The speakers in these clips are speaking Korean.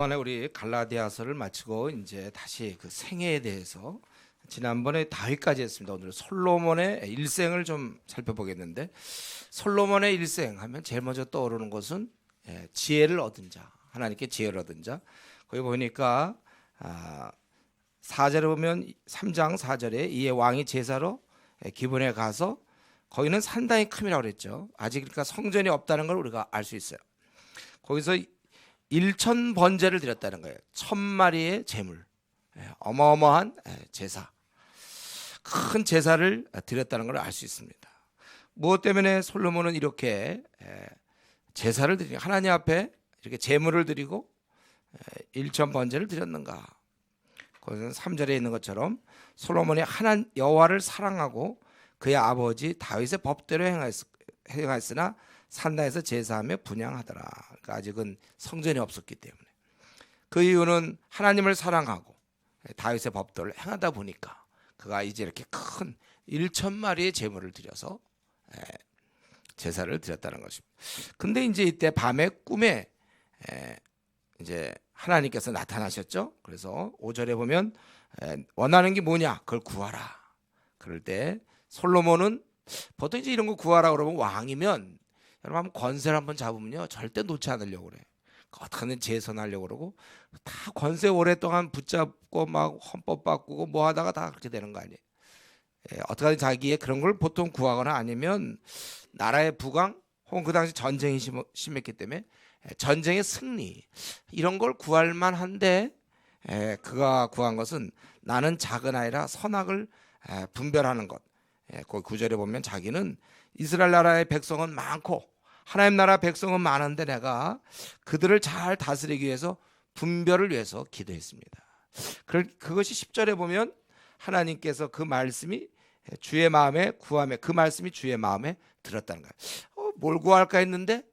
이번에 우리 갈라디아서를 마치고 이제 다시 그 생애에 대해서 지난번에 다윗까지 했습니다. 오늘 솔로몬의 일생을 좀 살펴보겠는데, 솔로몬의 일생 하면 제일 먼저 떠오르는 것은 지혜를 얻은 자, 하나님께 지혜를 얻은 자. 거기 보니까 4절에 보면 3장 4절에 이에 왕이 제사로 기브론에 가서, 거기는 산당이 큼이라고 그랬죠. 아직 그러니까 성전이 없다는 걸 우리가 알 수 있어요. 거기서 1,000번제를 드렸다는 거예요. 1,000마리의 제물, 어마어마한 제사, 큰 제사를 드렸다는 걸 알 수 있습니다. 무엇 때문에 솔로몬은 이렇게 제사를 드리고 하나님 앞에 이렇게 제물을 드리고 1,000번제를 드렸는가? 거기서는 3절에 있는 것처럼 솔로몬이 하나님 여호와를 사랑하고 그의 아버지 다윗의 법대로 행하였으나 산당에서 제사하며 분향하더라. 그러니까 아직은 성전이 없었기 때문에. 그 이유는 하나님을 사랑하고 다윗의 법도를 행하다 보니까 그가 이제 이렇게 큰 1,000마리의 제물을 드려서 제사를 드렸다는 것입니다. 근데 이제 이때 밤에 꿈에 이제 하나님께서 나타나셨죠. 그래서 5절에 보면 원하는 게 뭐냐? 그걸 구하라. 그럴 때 솔로몬은 보통 이제 이런 거 구하라 그러면 왕이면 여러분 한번 권세를 한번 잡으면요 절대 놓지 않으려고 그래. 어떻게든 재선하려고 그러고 다 권세 오랫동안 붙잡고 막 헌법 바꾸고 뭐 하다가 다 그렇게 되는 거 아니에요. 어떻게든 자기의 그런 걸 보통 구하거나 아니면 나라의 부강 혹은 그 당시 전쟁이 심했기 때문에 전쟁의 승리 이런 걸 구할 만한데, 그가 구한 것은 나는 작은 아이라 선악을 분별하는 것. 그 구절에 보면 자기는 이스라엘 나라의 백성은 많고 하나님 나라 백성은 많은데 내가 그들을 잘 다스리기 위해서 분별을 위해서 기도했습니다. 그것이 10절에 보면 하나님께서 그 말씀이 주의 마음에 구하며 그 말씀이 주의 마음에 들었다는 거예요. 뭘 구할까 했는데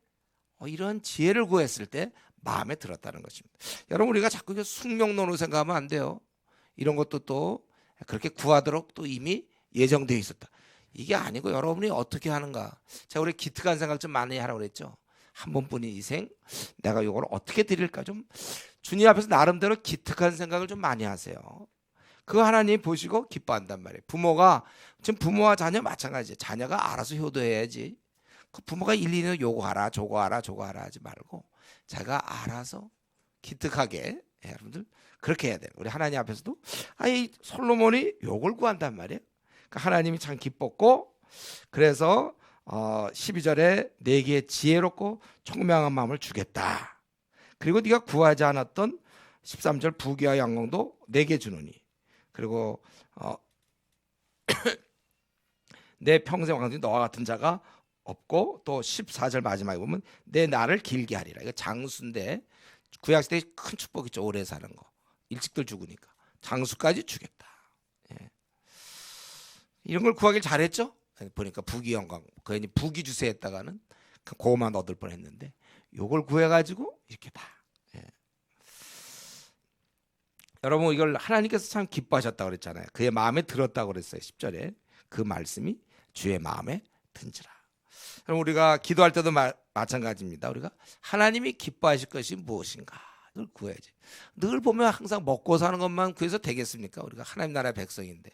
이런 지혜를 구했을 때 마음에 들었다는 것입니다. 여러분 우리가 자꾸 숙명론으로 생각하면 안 돼요. 이런 것도 또 그렇게 구하도록 또 이미 예정되어 있었다. 이게 아니고 여러분이 어떻게 하는가. 제가 우리 기특한 생각 좀 많이 하라고 그랬죠. 한 번뿐인 인생 내가 이걸 어떻게 드릴까, 좀 주님 앞에서 나름대로 기특한 생각을 좀 많이 하세요. 그거 하나님 보시고 기뻐한단 말이에요. 부모가 지금 부모와 자녀 마찬가지예요. 자녀가 알아서 효도해야지. 그 부모가 일일이 요거하라 저거하라 저거하라 하지 말고 자기가 알아서 기특하게, 여러분들 그렇게 해야 돼요. 우리 하나님 앞에서도 이 솔로몬이 요걸 구한단 말이에요. 그러니까 하나님이 참 기뻤고, 그래서 12절에 내게 지혜롭고 총명한 마음을 주겠다. 그리고 네가 구하지 않았던 13절 부귀와 영광도 내게 주노니, 그리고 내 평생 왕중에 너와 같은 자가 없고, 또 14절 마지막에 보면 내 날을 길게 하리라. 이거 장수인데 구약시대에 큰 축복이죠. 오래 사는 거. 일찍들 죽으니까 장수까지 주겠다. 이런 걸 구하길 잘했죠. 보니까 부귀 영광, 괜히 부귀 주세 했다가는 그거만 얻을 뻔했는데 요걸 구해가지고 이렇게 다. 여러분 이걸 하나님께서 참 기뻐하셨다고 그랬잖아요. 그의 마음에 들었다고 그랬어요. 10절에 그 말씀이 주의 마음에 든지라. 그럼 우리가 기도할 때도 마찬가지입니다. 우리가 하나님이 기뻐하실 것이 무엇인가 늘 구해야지. 늘 보면 항상 먹고 사는 것만 구해서 되겠습니까? 우리가 하나님 나라의 백성인데.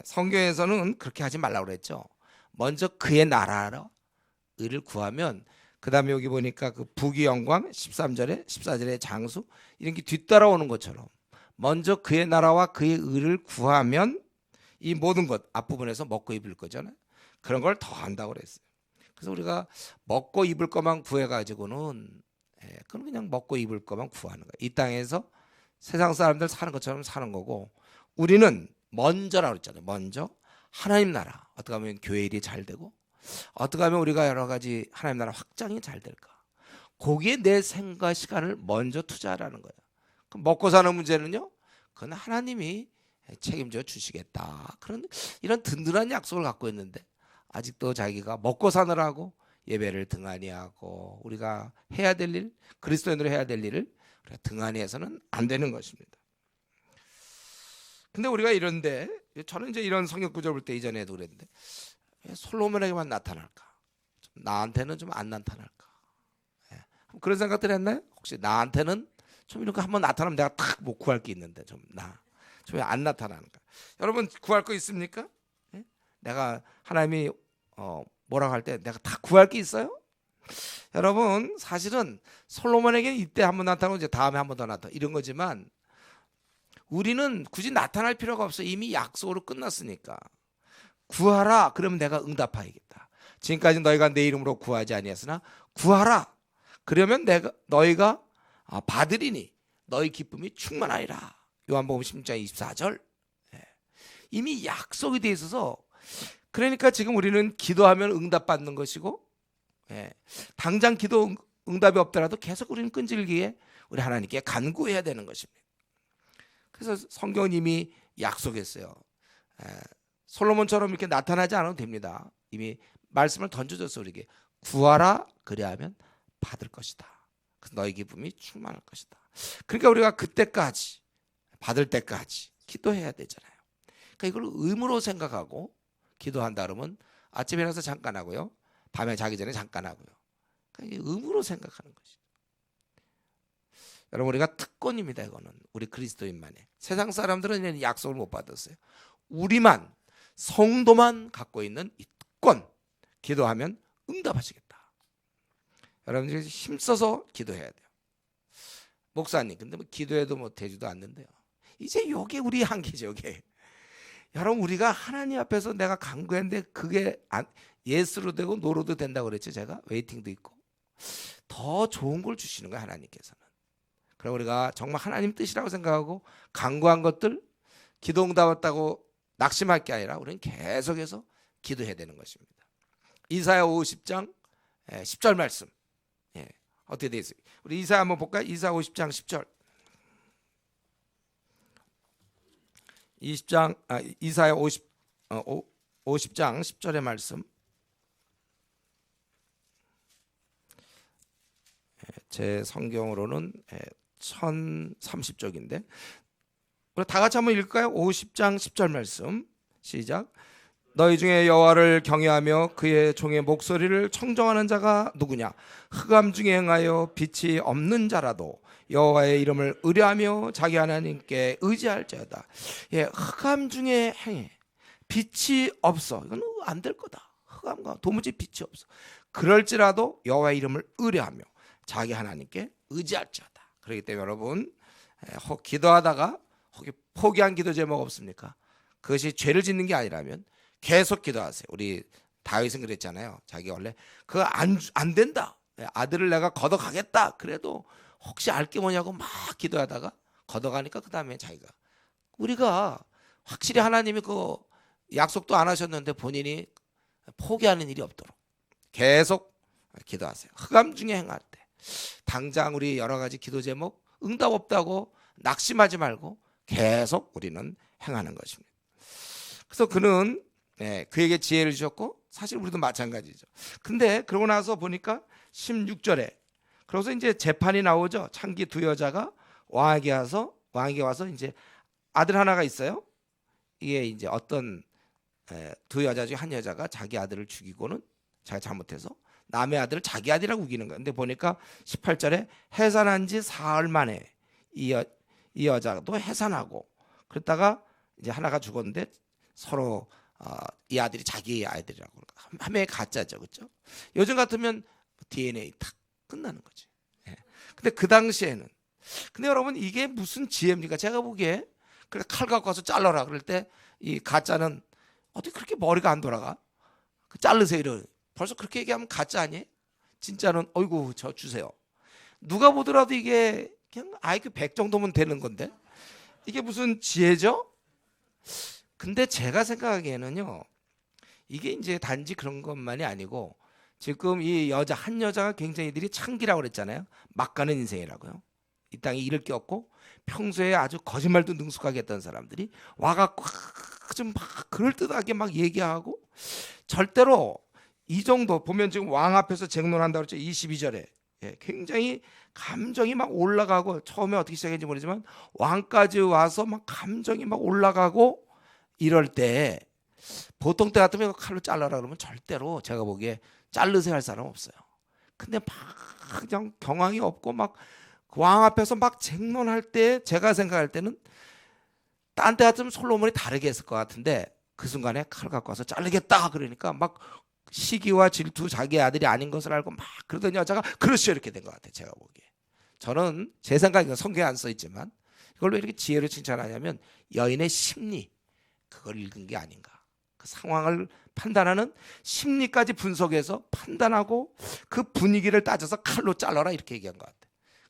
성경에서는 그렇게 하지 말라고 그랬죠. 먼저 그의 나라로 의를 구하면, 그 다음에 여기 보니까 그 부귀 영광 13절에 14절에 장수 이런 게 뒤따라오는 것처럼 먼저 그의 나라와 그의 의를 구하면 이 모든 것 앞부분에서 먹고 입을 거잖아요. 그런 걸 더 한다고 그랬어요. 그래서 우리가 먹고 입을 것만 구해가지고는 그건 그냥 먹고 입을 것만 구하는 거예요. 이 땅에서 세상 사람들 사는 것처럼 사는 거고, 우리는 먼저라고 그랬잖아요. 먼저 하나님 나라, 어떻게 하면 교회 일이 잘 되고, 어떻게 하면 우리가 여러 가지 하나님 나라 확장이 잘 될까, 거기에 내 생과 시간을 먼저 투자하라는 거예요. 그럼 먹고 사는 문제는요, 그건 하나님이 책임져 주시겠다, 그런 이런 든든한 약속을 갖고 있는데 아직도 자기가 먹고 사느라고 예배를 등한히 하고 우리가 해야 될 일, 그리스도인으로 해야 될 일을 등한히 해서는 안 되는 것입니다. 근데 우리가 이런데, 저는 이제 이런 성경 구절 볼 때 이전에도 그랬는데 왜 솔로몬에게만 나타날까? 나한테는 좀 안 나타날까? 그런 생각들 했나요? 혹시 나한테는 좀 이런 거 한번 나타나면 내가 탁 뭐 구할 게 있는데 좀 왜 안 나타나는가? 여러분 구할 거 있습니까? 예? 내가 하나님이 뭐라고 할 때 내가 다 구할 게 있어요? 여러분 사실은 솔로몬에게는 이때 한번 나타나고 이제 다음에 한 번 더 나타나 이런 거지만 우리는 굳이 나타날 필요가 없어. 이미 약속으로 끝났으니까. 구하라 그러면 내가 응답하겠다. 지금까지 너희가 내 이름으로 구하지 아니했으나 구하라 그러면 너희가 받으리니 너희 기쁨이 충만하리라. 요한복음 16장 24절. 이미 약속이 돼 있어서 그러니까 지금 우리는 기도하면 응답받는 것이고 당장 기도 응답이 없더라도 계속 우리는 끈질기게 우리 하나님께 간구해야 되는 것입니다. 그래서 성경은 이미 약속했어요. 솔로몬처럼 이렇게 나타나지 않아도 됩니다. 이미 말씀을 던져줘서 우리에게 구하라 그래야 하면 받을 것이다. 그래서 너희 기쁨이 충만할 것이다. 그러니까 우리가 그때까지 받을 때까지 기도해야 되잖아요. 그러니까 이걸 의무로 생각하고 기도한다 그러면 아침에 일어나서 잠깐 하고요. 밤에 자기 전에 잠깐 하고요. 그러니까 의무로 생각하는 것이죠. 여러분 우리가 특권입니다. 이거는 우리 그리스도인만의. 세상 사람들은 약속을 못 받았어요. 우리만 성도만 갖고 있는 이 특권. 기도하면 응답하시겠다. 여러분들이 힘써서 기도해야 돼요. 목사님 근데 뭐 기도해도 뭐 되지도 않는데요. 이제 이게 우리 한계죠. 이게. 여러분 우리가 하나님 앞에서 내가 간구했는데 그게 예스로 되고 노로도 된다고 그랬죠. 제가 웨이팅도 있고 더 좋은 걸 주시는 거예요. 하나님께서는. 그리고 우리가 정말 하나님 뜻이라고 생각하고 간구한 것들 기도 응답했다고 낙심할 게 아니라 우리는 계속해서 기도해야 되는 것입니다. 이사야 50장 10절 말씀 어떻게 되어 있어요? 우리 이사야 한번 볼까요? 이사야 50장 10절. 이사야 50장 10절의 말씀. 제 성경으로는 1030쪽인데 우리 다 같이 한번 읽을까요? 50장 10절 말씀 시작. 너희 중에 여호와를 경외하며 그의 종의 목소리를 청정하는 자가 누구냐? 흑암 중에 행하여 빛이 없는 자라도 여호와의 이름을 의뢰하며 자기 하나님께 의지할지어다. 흑암 중에 행해 빛이 없어. 이건 안 될 거다. 흑암과 도무지 빛이 없어. 그럴지라도 여호와의 이름을 의뢰하며 자기 하나님께 의지할지어다. 그렇기 때문에 여러분 기도하다가 혹시 포기한 기도 제목 없습니까? 그것이 죄를 짓는 게 아니라면 계속 기도하세요. 우리 다윗은 그랬잖아요. 자기 원래 그거 안 된다. 아들을 내가 걷어가겠다. 그래도 혹시 알 게 뭐냐고 막 기도하다가 걷어가니까 그 다음에 자기가 우리가 확실히 하나님이 그 약속도 안 하셨는데 본인이 포기하는 일이 없도록 계속 기도하세요. 흑암 중에 행할 때 당장 우리 여러 가지 기도 제목 응답 없다고 낙심하지 말고 계속 우리는 행하는 것입니다. 그래서 그는 그에게 지혜를 주셨고 사실 우리도 마찬가지죠. 근데 그러고 나서 보니까 16절에 그래서 이제 재판이 나오죠. 창기 두 여자가 왕에게 와서 이제 아들 하나가 있어요. 이게 이제 어떤 두 여자 중에 한 여자가 자기 아들을 죽이고는 자기가 잘못해서 남의 아들을 자기 아들이라고 우기는 거예요. 근데 보니까 18절에 해산한 지 사흘 만에 이 여자도 해산하고 그랬다가 이제 하나가 죽었는데 서로 이 아들이 자기 아이들이라고 한 명의 가짜죠, 그렇죠? 요즘 같으면 DNA 탁 끝나는 거지. 근데 그 당시에는 근데 여러분 이게 무슨 지혜입니까? 제가 보기에 그래 칼 갖고 와서 잘라라 그럴 때 이 가짜는 어떻게 그렇게 머리가 안 돌아가? 그 자르세요 이러. 벌써 그렇게 얘기하면 가짜 아니에요? 진짜는 어이구 저 주세요. 누가 보더라도 이게 그냥 IQ 100 정도면 되는 건데 이게 무슨 지혜죠? 근데 제가 생각하기에는요 이게 이제 단지 그런 것만이 아니고 지금 이 한 여자가 굉장히 이들이 창기라고 그랬잖아요. 막 가는 인생이라고요. 이 땅에 잃을 게 없고 평소에 아주 거짓말도 능숙하게 했던 사람들이 와갖고 좀 막 그럴듯하게 막 얘기하고 절대로 이 정도 보면 지금 왕 앞에서 쟁론한다고 그랬죠. 22절에 굉장히 감정이 막 올라가고 처음에 어떻게 시작했는지 모르지만 왕까지 와서 막 감정이 막 올라가고 이럴 때 보통 때 같으면 칼로 잘라라 그러면 절대로 제가 보기에 자르세요 할 사람 없어요. 근데 막 그냥 경황이 없고 막 그 왕 앞에서 막 쟁론할 때 제가 생각할 때는 딴 때 같으면 솔로몬이 다르게 했을 것 같은데 그 순간에 칼 갖고 와서 자르겠다 그러니까 막 시기와 질투 자기 아들이 아닌 것을 알고 막 그러던 여자가 그렇죠 이렇게 된 것 같아요. 제가 보기에. 저는 제 생각에 성경에 안 써 있지만 이걸 왜 이렇게 지혜를 칭찬하냐면 여인의 심리 그걸 읽은 게 아닌가. 그 상황을 판단하는 심리까지 분석해서 판단하고 그 분위기를 따져서 칼로 잘라라 이렇게 얘기한 것 같아요.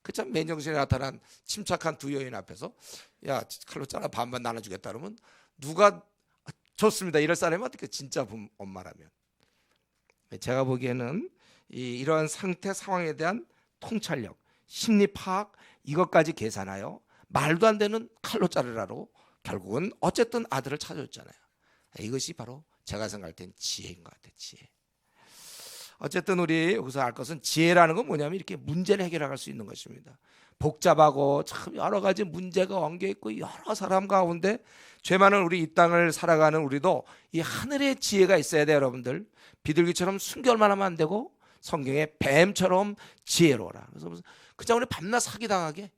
그참 맨정신에 나타난 침착한 두 여인 앞에서 야 칼로 잘라 반반 나눠주겠다 그러면 누가 좋습니다 이럴 사람이 어떻게 진짜 엄마라면. 제가 보기에는 이러한 상태 상황에 대한 통찰력 심리 파악 이것까지 계산하여 말도 안 되는 칼로 자르라로 결국은 어쨌든 아들을 찾아줬잖아요. 이것이 바로 제가 생각할 땐 지혜인 것 같아요. 지혜. 어쨌든 우리 여기서 알 것은 지혜라는 건 뭐냐면 이렇게 문제를 해결할 수 있는 것입니다. 복잡하고 참 여러 가지 문제가 엉겨 있고 여러 사람 가운데 죄 많은 우리 이 땅을 살아가는 우리도 이 하늘의 지혜가 있어야 돼요. 여러분들 비둘기처럼 순결만 하면 안 되고 성경에 뱀처럼 지혜로워라. 그래서 그냥 우리 밤낮 사기당하게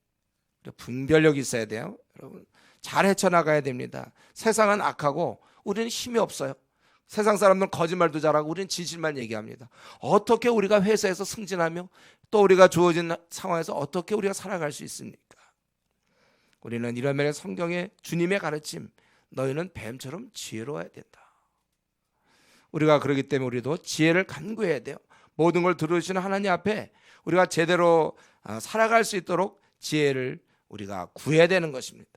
분별력이 있어야 돼요. 여러분 잘 헤쳐나가야 됩니다. 세상은 악하고 우리는 힘이 없어요. 세상 사람들은 거짓말도 잘하고 우리는 진실만 얘기합니다. 어떻게 우리가 회사에서 승진하며 또 우리가 주어진 상황에서 어떻게 우리가 살아갈 수 있습니까? 우리는 이런 면에 성경의 주님의 가르침 너희는 뱀처럼 지혜로워야 된다. 우리가 그러기 때문에 우리도 지혜를 간구해야 돼요. 모든 걸 들으시는 하나님 앞에 우리가 제대로 살아갈 수 있도록 지혜를 우리가 구해야 되는 것입니다.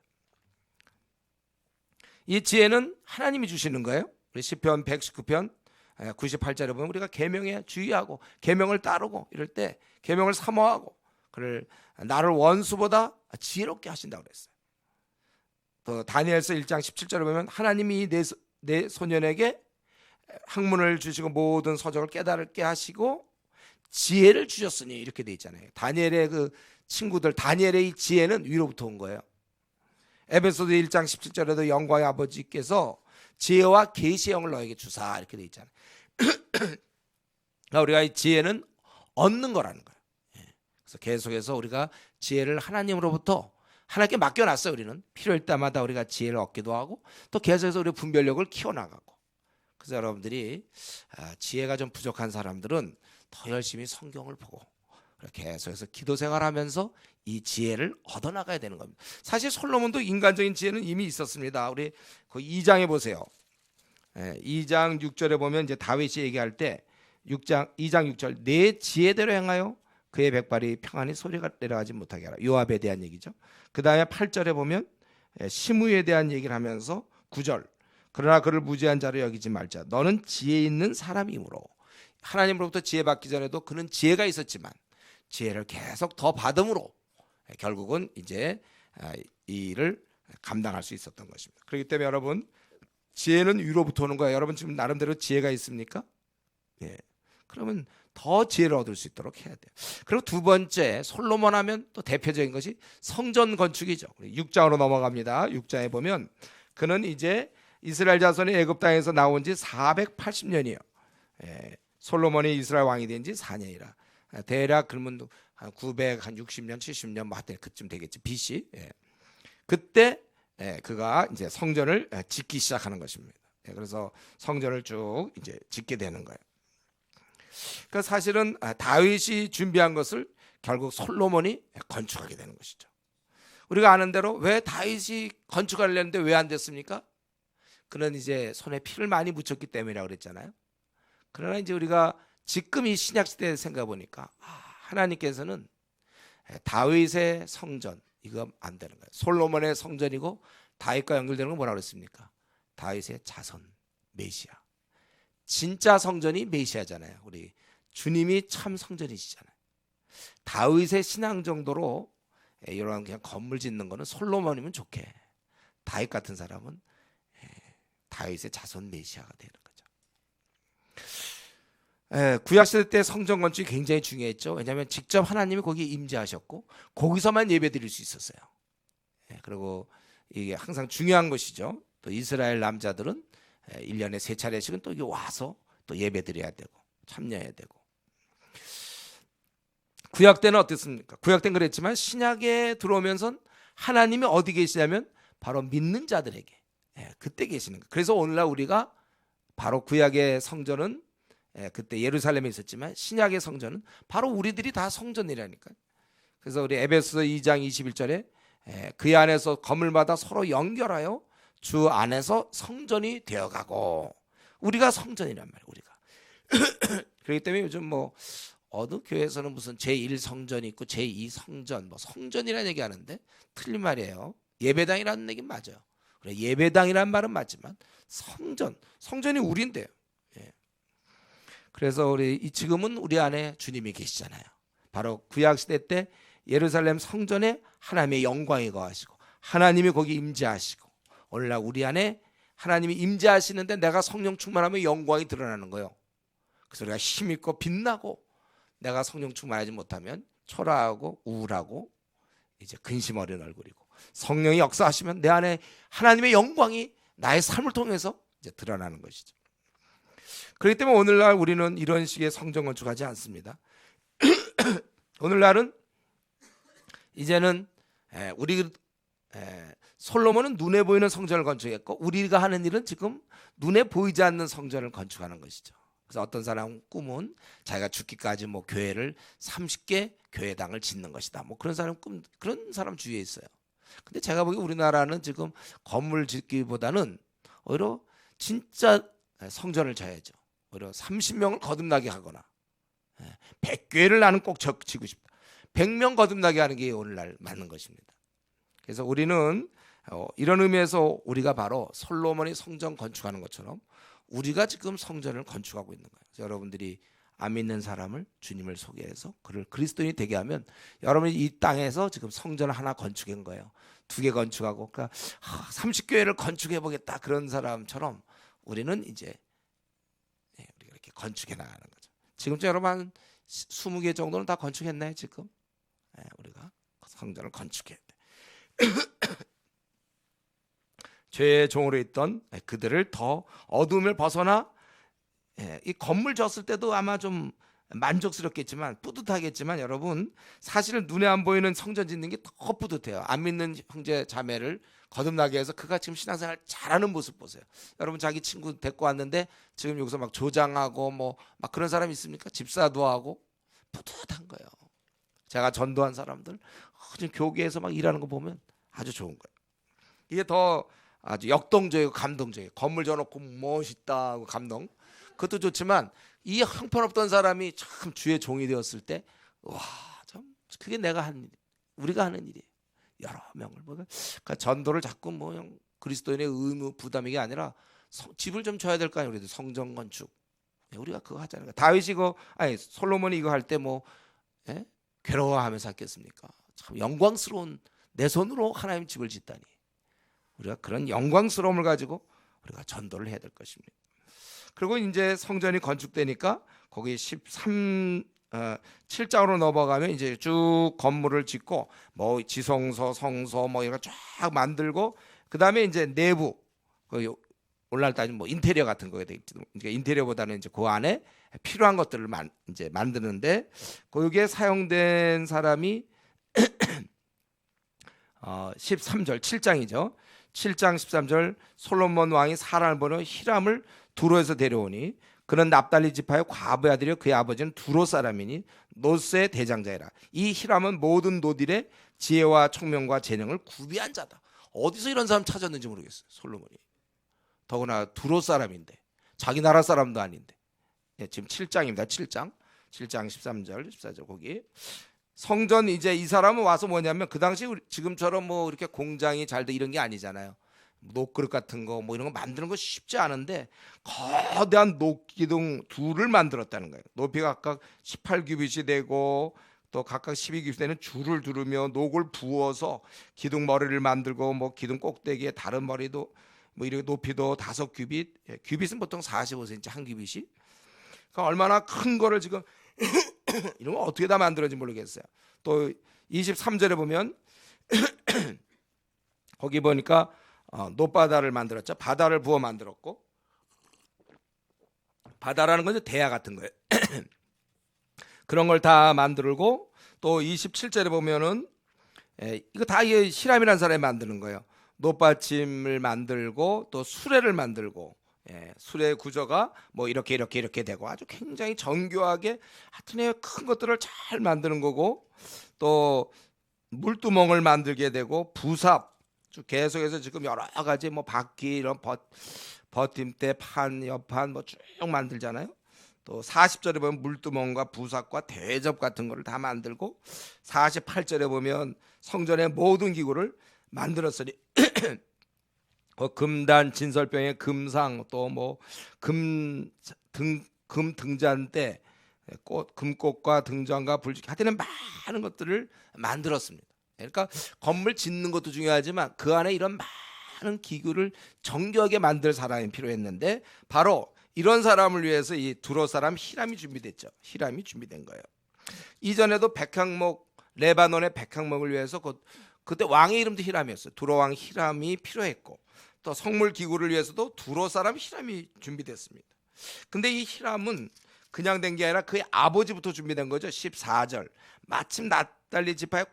이 지혜는 하나님이 주시는 거예요. 우리 시편 119편 98절에 보면 우리가 계명에 주의하고 계명을 따르고 이럴 때 계명을 사모하고 그를 나를 원수보다 지혜롭게 하신다고 그랬어요. 또 다니엘서 1장 17절에 보면 하나님이 내 소년에게 학문을 주시고 모든 서적을 깨달게 하시고 지혜를 주셨으니 이렇게 돼 있잖아요. 다니엘의 그 친구들 다니엘의 이 지혜는 위로부터 온 거예요. 에베소서 1장 17절에도 영광의 아버지께서 지혜와 계시의 영을 너에게 주사 이렇게 돼 있잖아요. 우리가 이 지혜는 얻는 거라는 거예요. 그래서 계속해서 우리가 지혜를 하나님으로부터 하나님께 맡겨놨어요. 우리는 필요할 때마다 우리가 지혜를 얻기도 하고 또 계속해서 우리 분별력을 키워나가고. 그래서 여러분들이 지혜가 좀 부족한 사람들은 더 열심히 성경을 보고 계속해서 기도 생활하면서 이 지혜를 얻어나가야 되는 겁니다. 사실 솔로몬도 인간적인 지혜는 이미 있었습니다. 우리 그 2장에 보세요. 2장 6절에 보면 이제 다윗이 얘기할 때 2장 6절 내 지혜대로 행하여 그의 백발이 평안히 소리가 내려가지 못하게 하라. 요압에 대한 얘기죠. 그 다음에 8절에 보면 시므에 대한 얘기를 하면서 9절 그러나 그를 무지한 자로 여기지 말자. 너는 지혜 있는 사람이므로 하나님으로부터 지혜 받기 전에도 그는 지혜가 있었지만 지혜를 계속 더 받음으로 결국은 이제 이 일을 감당할 수 있었던 것입니다. 그렇기 때문에 여러분 지혜는 위로부터 오는 거예요. 여러분 지금 나름대로 지혜가 있습니까? 예. 그러면 더 지혜를 얻을 수 있도록 해야 돼요. 그리고 두 번째 솔로몬 하면 또 대표적인 것이 성전 건축이죠. 6장으로 넘어갑니다. 6장에 보면 그는 이제 이스라엘 자손이 애굽 땅에서 나온 지 480년이에요. 솔로몬이 이스라엘 왕이 된 지 4년이라 대략 그러면 한 960년 70년 뭐 하여튼 그쯤 되겠지 BC. 그때 그가 이제 성전을 짓기 시작하는 것입니다. 그래서 성전을 쭉 이제 짓게 되는 거예요. 그러니까 사실은 다윗이 준비한 것을 결국 솔로몬이 건축하게 되는 것이죠. 우리가 아는 대로 왜 다윗이 건축하려는데 왜 안 됐습니까? 그는 이제 손에 피를 많이 묻혔기 때문이라고 그랬잖아요. 그러나 이제 우리가 지금 이 신약 시대에 생각해 보니까 하나님께서는 다윗의 성전 이거 안 되는 거예요. 솔로몬의 성전이고 다윗과 연결되는 건 뭐라고 그랬습니까? 다윗의 자손 메시아. 진짜 성전이 메시아잖아요. 우리 주님이 참 성전이시잖아요. 다윗의 신앙 정도로 이런 그냥 건물 짓는 거는 솔로몬이면 좋게. 다윗 같은 사람은 다윗의 자손 메시아가 되는 거죠. 구약시대 때 성전 건축이 굉장히 중요했죠. 왜냐하면 직접 하나님이 거기에 임재하셨고 거기서만 예배드릴 수 있었어요. 그리고 이게 항상 중요한 것이죠. 또 이스라엘 남자들은 1년에 3차례씩은 또 여기 와서 또 예배드려야 되고 참여해야 되고. 구약 때는 어땠습니까? 구약 때는 그랬지만 신약에 들어오면서 하나님이 어디 계시냐면 바로 믿는 자들에게 그때 계시는 거예요. 그래서 오늘날 우리가 바로 구약의 성전은 그때 예루살렘에 있었지만 신약의 성전은 바로 우리들이 다 성전이라니까요. 그래서 우리 에베소서 2장 21절에 그 안에서 건물마다 서로 연결하여 주 안에서 성전이 되어가고, 우리가 성전이란 말이에요. 우리가 그렇기 때문에 요즘 뭐 어느 교회에서는 무슨 제1성전이 있고 제2성전, 뭐 성전이라는 얘기하는데 틀린 말이에요. 예배당이라는 얘기는 맞아요. 그래, 예배당이라는 말은 맞지만 성전이 우리인데요. 그래서 우리 지금은 우리 안에 주님이 계시잖아요. 바로 구약 시대 때 예루살렘 성전에 하나님의 영광이 거하시고 하나님이 거기 임재하시고, 오늘날 우리 안에 하나님이 임재하시는데 내가 성령 충만하면 영광이 드러나는 거예요. 그래서 우리가 힘있고 빛나고, 내가 성령 충만하지 못하면 초라하고 우울하고 이제 근심 어린 얼굴이고, 성령이 역사하시면 내 안에 하나님의 영광이 나의 삶을 통해서 이제 드러나는 것이죠. 그렇기 때문에 오늘날 우리는 이런 식의 성전 건축하지 않습니다. 오늘날은 이제는 우리 솔로몬은 눈에 보이는 성전을 건축했고, 우리가 하는 일은 지금 눈에 보이지 않는 성전을 건축하는 것이죠. 그래서 어떤 사람 꿈은 자기가 죽기까지 뭐 교회를 30개 교회당을 짓는 것이다. 뭐 그런 사람 주위에 있어요. 근데 제가 보기에 우리나라는 지금 건물 짓기보다는 오히려 진짜 성전을 져야죠. 오히려 30명을 거듭나게 하거나 100교회를 나는 꼭 지고 싶다. 100명 거듭나게 하는 게 오늘날 맞는 것입니다. 그래서 우리는 이런 의미에서 우리가 바로 솔로몬이 성전 건축하는 것처럼 우리가 지금 성전을 건축하고 있는 거예요. 그래서 여러분들이 안 믿는 사람을 주님을 소개해서 그를 그리스도인이 되게 하면 여러분이 이 땅에서 지금 성전을 하나 건축한 거예요. 2개 건축하고, 그러니까 30교회를 건축해 보겠다 그런 사람처럼 우리는 이제 우리가 이렇게 건축해 나가는 거죠. 지금쯤 여러분 한 20개 정도는 다 건축했나요? 지금 우리가 성전을 건축해야 돼. 죄의 종으로 있던 그들을 더 어둠을 벗어나 이 건물 졌을 때도 아마 좀 만족스럽겠지만 뿌듯하겠지만, 여러분 사실은 눈에 안 보이는 성전 짓는 게 더 뿌듯해요. 안 믿는 형제 자매를 거듭나게 해서 그가 지금 신앙생활 잘하는 모습 보세요. 여러분 자기 친구 데리고 왔는데 지금 여기서 막 조장하고 뭐 막 그런 사람 있습니까? 집사도 하고 뿌듯한 거예요. 제가 전도한 사람들 교계에서 막 일하는 거 보면 아주 좋은 거예요. 이게 더 아주 역동적이고 감동적이에요. 건물 져놓고 멋있다 하고 감동, 그것도 좋지만 이 형편없던 사람이 참 주의 종이 되었을 때, 와, 참 그게 우리가 하는 일이에요. 여러 명을 그러니까 전도를 자꾸 뭐 그리스도인의 의무 부담이 아니라 집을 좀 줘야 될 거 아니에요. 우리도 성전 건축 우리가 그거 하잖아요. 다윗이 솔로몬이 이거 할 때 뭐 괴로워하면서 했겠습니까? 참 영광스러운, 내 손으로 하나님 집을 짓다니. 우리가 그런 영광스러움을 가지고 우리가 전도를 해야 될 것입니다. 그리고 이제 성전이 건축되니까 거기 7장으로 넘어가면 이제 쭉 건물을 짓고 뭐 지성소, 성소 뭐 이런 거 쫙 만들고, 그 다음에 이제 내부 오늘날 따지면 뭐 인테리어 같은 거가 되겠지. 그러니까 인테리어보다는 이제 그 안에 필요한 것들을 이제 만드는데, 거기에 사용된 사람이 13절 7장이죠. 7장 13절 솔로몬 왕이 사람을 보내 히람을 두로에서 데려오니 그는 납달리 지파의 과부의 아들이요 그의 아버지는 두로 사람이니 노스의 대장자이라. 이 히람은 모든 노딜의 지혜와 총명과 재능을 구비한 자다. 어디서 이런 사람 찾았는지 모르겠어요. 솔로몬이 더구나 두로 사람인데 자기 나라 사람도 아닌데. 지금 7장입니다. 7장 13절 14절 거기 성전. 이제 이 사람은 와서 뭐냐면 그 당시 지금처럼 뭐 이렇게 공장이 잘 돼 이런 게 아니잖아요. 녹그릇 같은 거 뭐 이런 거 만드는 거 쉽지 않은데 거대한 녹기둥 둘을 만들었다는 거예요. 높이가 각각 18규빗이 되고 또 각각 12규빗 되는 줄을 두르며 녹을 부어서 기둥 머리를 만들고 뭐 기둥 꼭대기에 다른 머리도 뭐 이렇게 높이도 5규빗, 규빗은 보통 45cm 한 규빗이. 그러니까 얼마나 큰 거를 지금 이런 거 어떻게 다 만들어진지 모르겠어요. 또 23절에 보면 거기 보니까 놋바다를 만들었죠. 바다를 부어 만들었고, 바다라는 건 대야 같은 거예요. 그런 걸 다 만들고 또 27절에 보면은 이거 다 이게 히람이라는 사람이 만드는 거예요. 놋받침을 만들고 또 수레를 만들고, 수레 구조가 뭐 이렇게 되고 아주 굉장히 정교하게 하여튼 큰 것들을 잘 만드는 거고, 또 물두멍을 만들게 되고 부삽 쭉 계속해서 지금 여러 가지 뭐 바퀴 이런 버팀대 판 옆판 뭐 쭉 만들잖아요. 또 40절에 보면 물두멍과 부삽과 대접 같은 거를 다 만들고, 48절에 보면 성전의 모든 기구를 만들었으니 금단 진설병의 금상, 또 뭐 금 등잔대, 금꽃과 등잔과 불빛, 하여튼 많은 것들을 만들었습니다. 그러니까 건물 짓는 것도 중요하지만 그 안에 이런 많은 기구를 정교하게 만들 사람이 필요했는데, 바로 이런 사람을 위해서 이 두로 사람 히람이 준비됐죠. 히람이 준비된 거예요. 이전에도 백향목, 레바논의 백향목을 위해서 그때 왕의 이름도 히람이었어요. 두로 왕 히람이 필요했고, 또 성물 기구를 위해서도 두로 사람 히람이 준비됐습니다. 근데 이 히람은 그냥 된 게 아니라 그의 아버지부터 준비된 거죠. 14절, 마침 납달리 지파의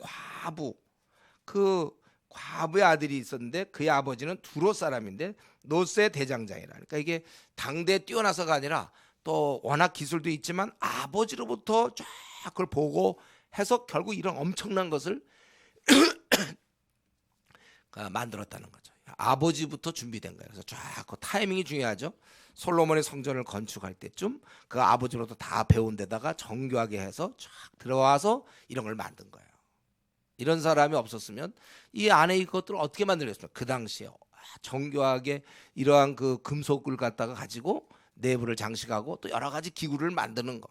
과부의 아들이 있었는데 그의 아버지는 두로 사람인데 노스의 대장장이라. 그러니까 이게 당대에 뛰어나서가 아니라 또 워낙 기술도 있지만 아버지로부터 쫙 그걸 보고 해서 결국 이런 엄청난 것을 만들었다는 거죠. 아버지부터 준비된 거예요. 그래서 쫙 그 타이밍이 중요하죠. 솔로몬의 성전을 건축할 때쯤 그 아버지로부터 다 배운 데다가 정교하게 해서 쫙 들어와서 이런 걸 만든 거예요. 이런 사람이 없었으면 이 안에 이것들을 어떻게 만들겠습니까? 그 당시에 정교하게 이러한 그 금속을 갖다가 가지고 내부를 장식하고 또 여러 가지 기구를 만드는 거.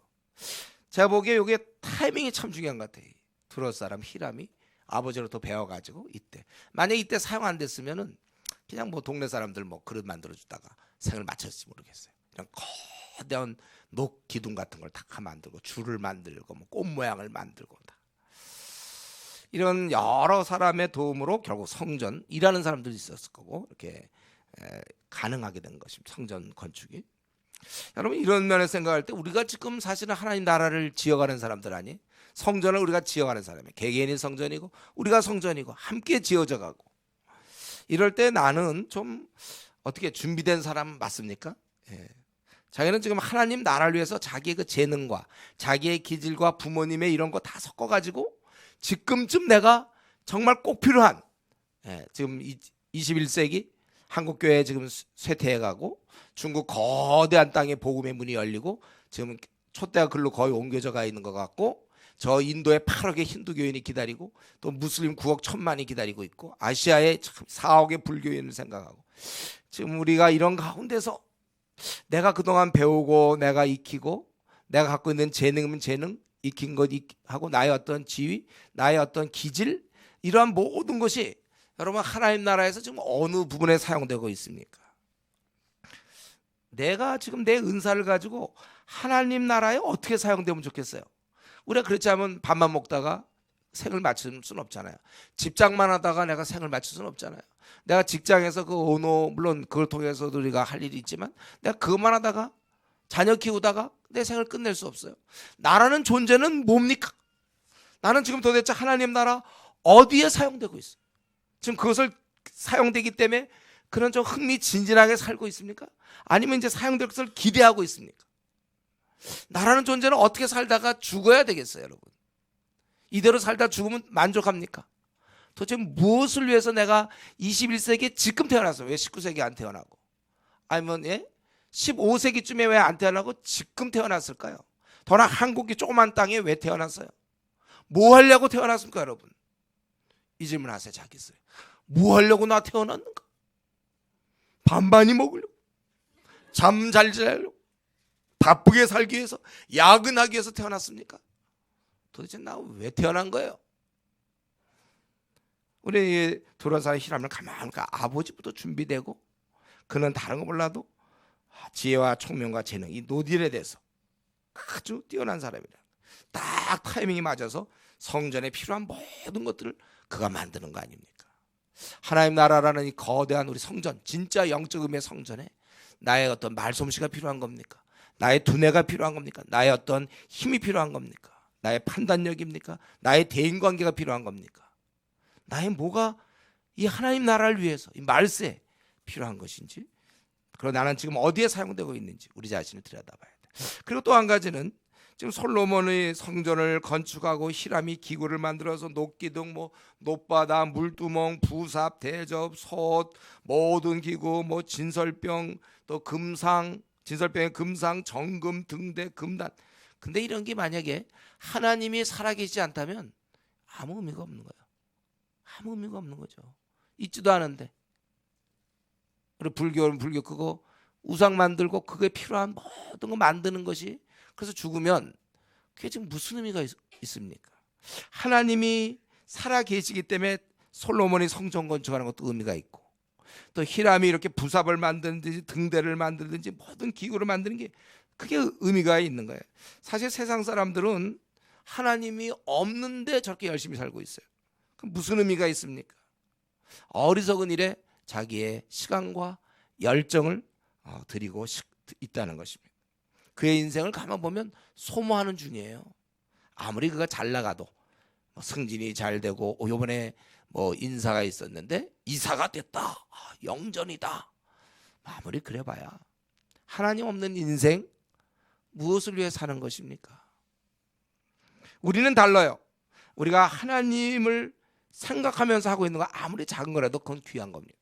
제가 보기에 이게 타이밍이 참 중요한 것 같아요. 두로 사람 히람이 아버지로부터 배워가지고 만약 이때 사용 안 됐으면은 그냥 뭐 동네 사람들 뭐 그릇 만들어 주다가 생을 마쳤을지 모르겠어요. 그냥 거대한 녹 기둥 같은 걸 다 만들고 줄을 만들고 뭐 꽃 모양을 만들고 다. 이런 여러 사람의 도움으로 결국 성전 일하는 사람들이 있었을 거고 이렇게 가능하게 된 것입니다. 성전 건축이. 여러분 이런 면에서 생각할 때 우리가 지금 사실은 하나님 나라를 지어가는 사람들 아니에요? 성전을 우리가 지어가는 사람이에요. 개개인이 성전이고 우리가 성전이고 함께 지어져 가고, 이럴 때 나는 좀 어떻게 준비된 사람 맞습니까? 자기는 지금 하나님 나라를 위해서 자기의 그 재능과 자기의 기질과 부모님의 이런 거 다 섞어가지고 지금쯤 내가 정말 꼭 필요한, 지금 21세기 한국교회 지금 쇠퇴해가고 중국 거대한 땅에 복음의 문이 열리고 지금 촛대가 글로 거의 옮겨져 가 있는 것 같고, 저 인도에 8억의 힌두교인이 기다리고 또 무슬림 9억 1천만이 기다리고 있고 아시아에 4억의 불교인을 생각하고, 지금 우리가 이런 가운데서 내가 그동안 배우고 내가 익히고 내가 갖고 있는 재능이면 재능, 익힌 것 하고 나의 어떤 지위, 나의 어떤 기질, 이러한 모든 것이 여러분 하나님 나라에서 지금 어느 부분에 사용되고 있습니까? 내가 지금 내 은사를 가지고 하나님 나라에 어떻게 사용되면 좋겠어요? 우리가 그렇지 않으면 밥만 먹다가 생을 맞출 수는 없잖아요. 집장만 하다가 내가 생을 맞출 수는 없잖아요. 내가 직장에서 그 언어, 물론 그걸 통해서도 우리가 할 일이 있지만 내가 그것만 하다가 자녀 키우다가 내 생을 끝낼 수 없어요. 나라는 존재는 뭡니까? 나는 지금 도대체 하나님 나라 어디에 사용되고 있어요? 지금 그것을 사용되기 때문에 그런 좀 흥미진진하게 살고 있습니까? 아니면 이제 사용될 것을 기대하고 있습니까? 나라는 존재는 어떻게 살다가 죽어야 되겠어요, 여러분? 이대로 살다 죽으면 만족합니까? 도대체 무엇을 위해서 내가 21세기에 지금 태어났어요? 왜 19세기에 안 태어나고? 아니면 15세기쯤에 왜 안 태어나고 지금 태어났을까요? 더나 한국이 조그만 땅에 왜 태어났어요? 뭐 하려고 태어났습니까, 여러분? 이 질문 하세요, 자기 스스로. 뭐 하려고 나 태어났는가? 반반이 먹으려고? 잠 잘 자려고? 바쁘게 살기 위해서? 야근하기 위해서 태어났습니까? 도대체 나 왜 태어난 거예요? 우리 두로 사람 히람은 가만히 아버지부터 준비되고, 그는 다른 거 몰라도 지혜와 총명과 재능, 이 노딜에 대해서 아주 뛰어난 사람이라. 딱 타이밍이 맞아서 성전에 필요한 모든 것들을 그가 만드는 거 아닙니까? 하나님 나라라는 이 거대한 우리 성전, 진짜 영적 의미의 성전에 나의 어떤 말솜씨가 필요한 겁니까? 나의 두뇌가 필요한 겁니까? 나의 어떤 힘이 필요한 겁니까? 나의 판단력입니까? 나의 대인관계가 필요한 겁니까? 나의 뭐가 이 하나님 나라를 위해서 이 말세에 필요한 것인지, 그리고 나는 지금 어디에 사용되고 있는지 우리 자신을 들여다봐야 돼. 그리고 또 한 가지는 지금 솔로몬의 성전을 건축하고 히람이 기구를 만들어서 녹기둥, 뭐 높바다, 물두멍, 부삽, 대접, 솥, 모든 기구, 뭐 진설병, 또 금상, 진설병의 금상, 정금, 등대, 금단. 근데 이런 게 만약에 하나님이 살아계시지 않다면 아무 의미가 없는 거예요. 아무 의미가 없는 거죠. 있지도 않은데. 그리고 불교는 불교 그거 우상 만들고 그게 필요한 모든 거 만드는 것이, 그래서 죽으면 그게 지금 무슨 의미가 있습니까? 하나님이 살아 계시기 때문에 솔로몬이 성전 건축하는 것도 의미가 있고, 또 히람이 이렇게 부삽을 만드든지 등대를 만들든지 모든 기구를 만드는 게 그게 의미가 있는 거예요. 사실 세상 사람들은 하나님이 없는데 저렇게 열심히 살고 있어요. 그럼 무슨 의미가 있습니까? 어리석은 일에 자기의 시간과 열정을 드리고 있다는 것입니다. 그의 인생을 가만 보면 소모하는 중이에요. 아무리 그가 잘 나가도 뭐 승진이 잘 되고 이번에 뭐 인사가 있었는데 이사가 됐다, 영전이다, 아무리 그래봐야 하나님 없는 인생 무엇을 위해 사는 것입니까? 우리는 달라요. 우리가 하나님을 생각하면서 하고 있는 거 아무리 작은 거라도 그건 귀한 겁니다.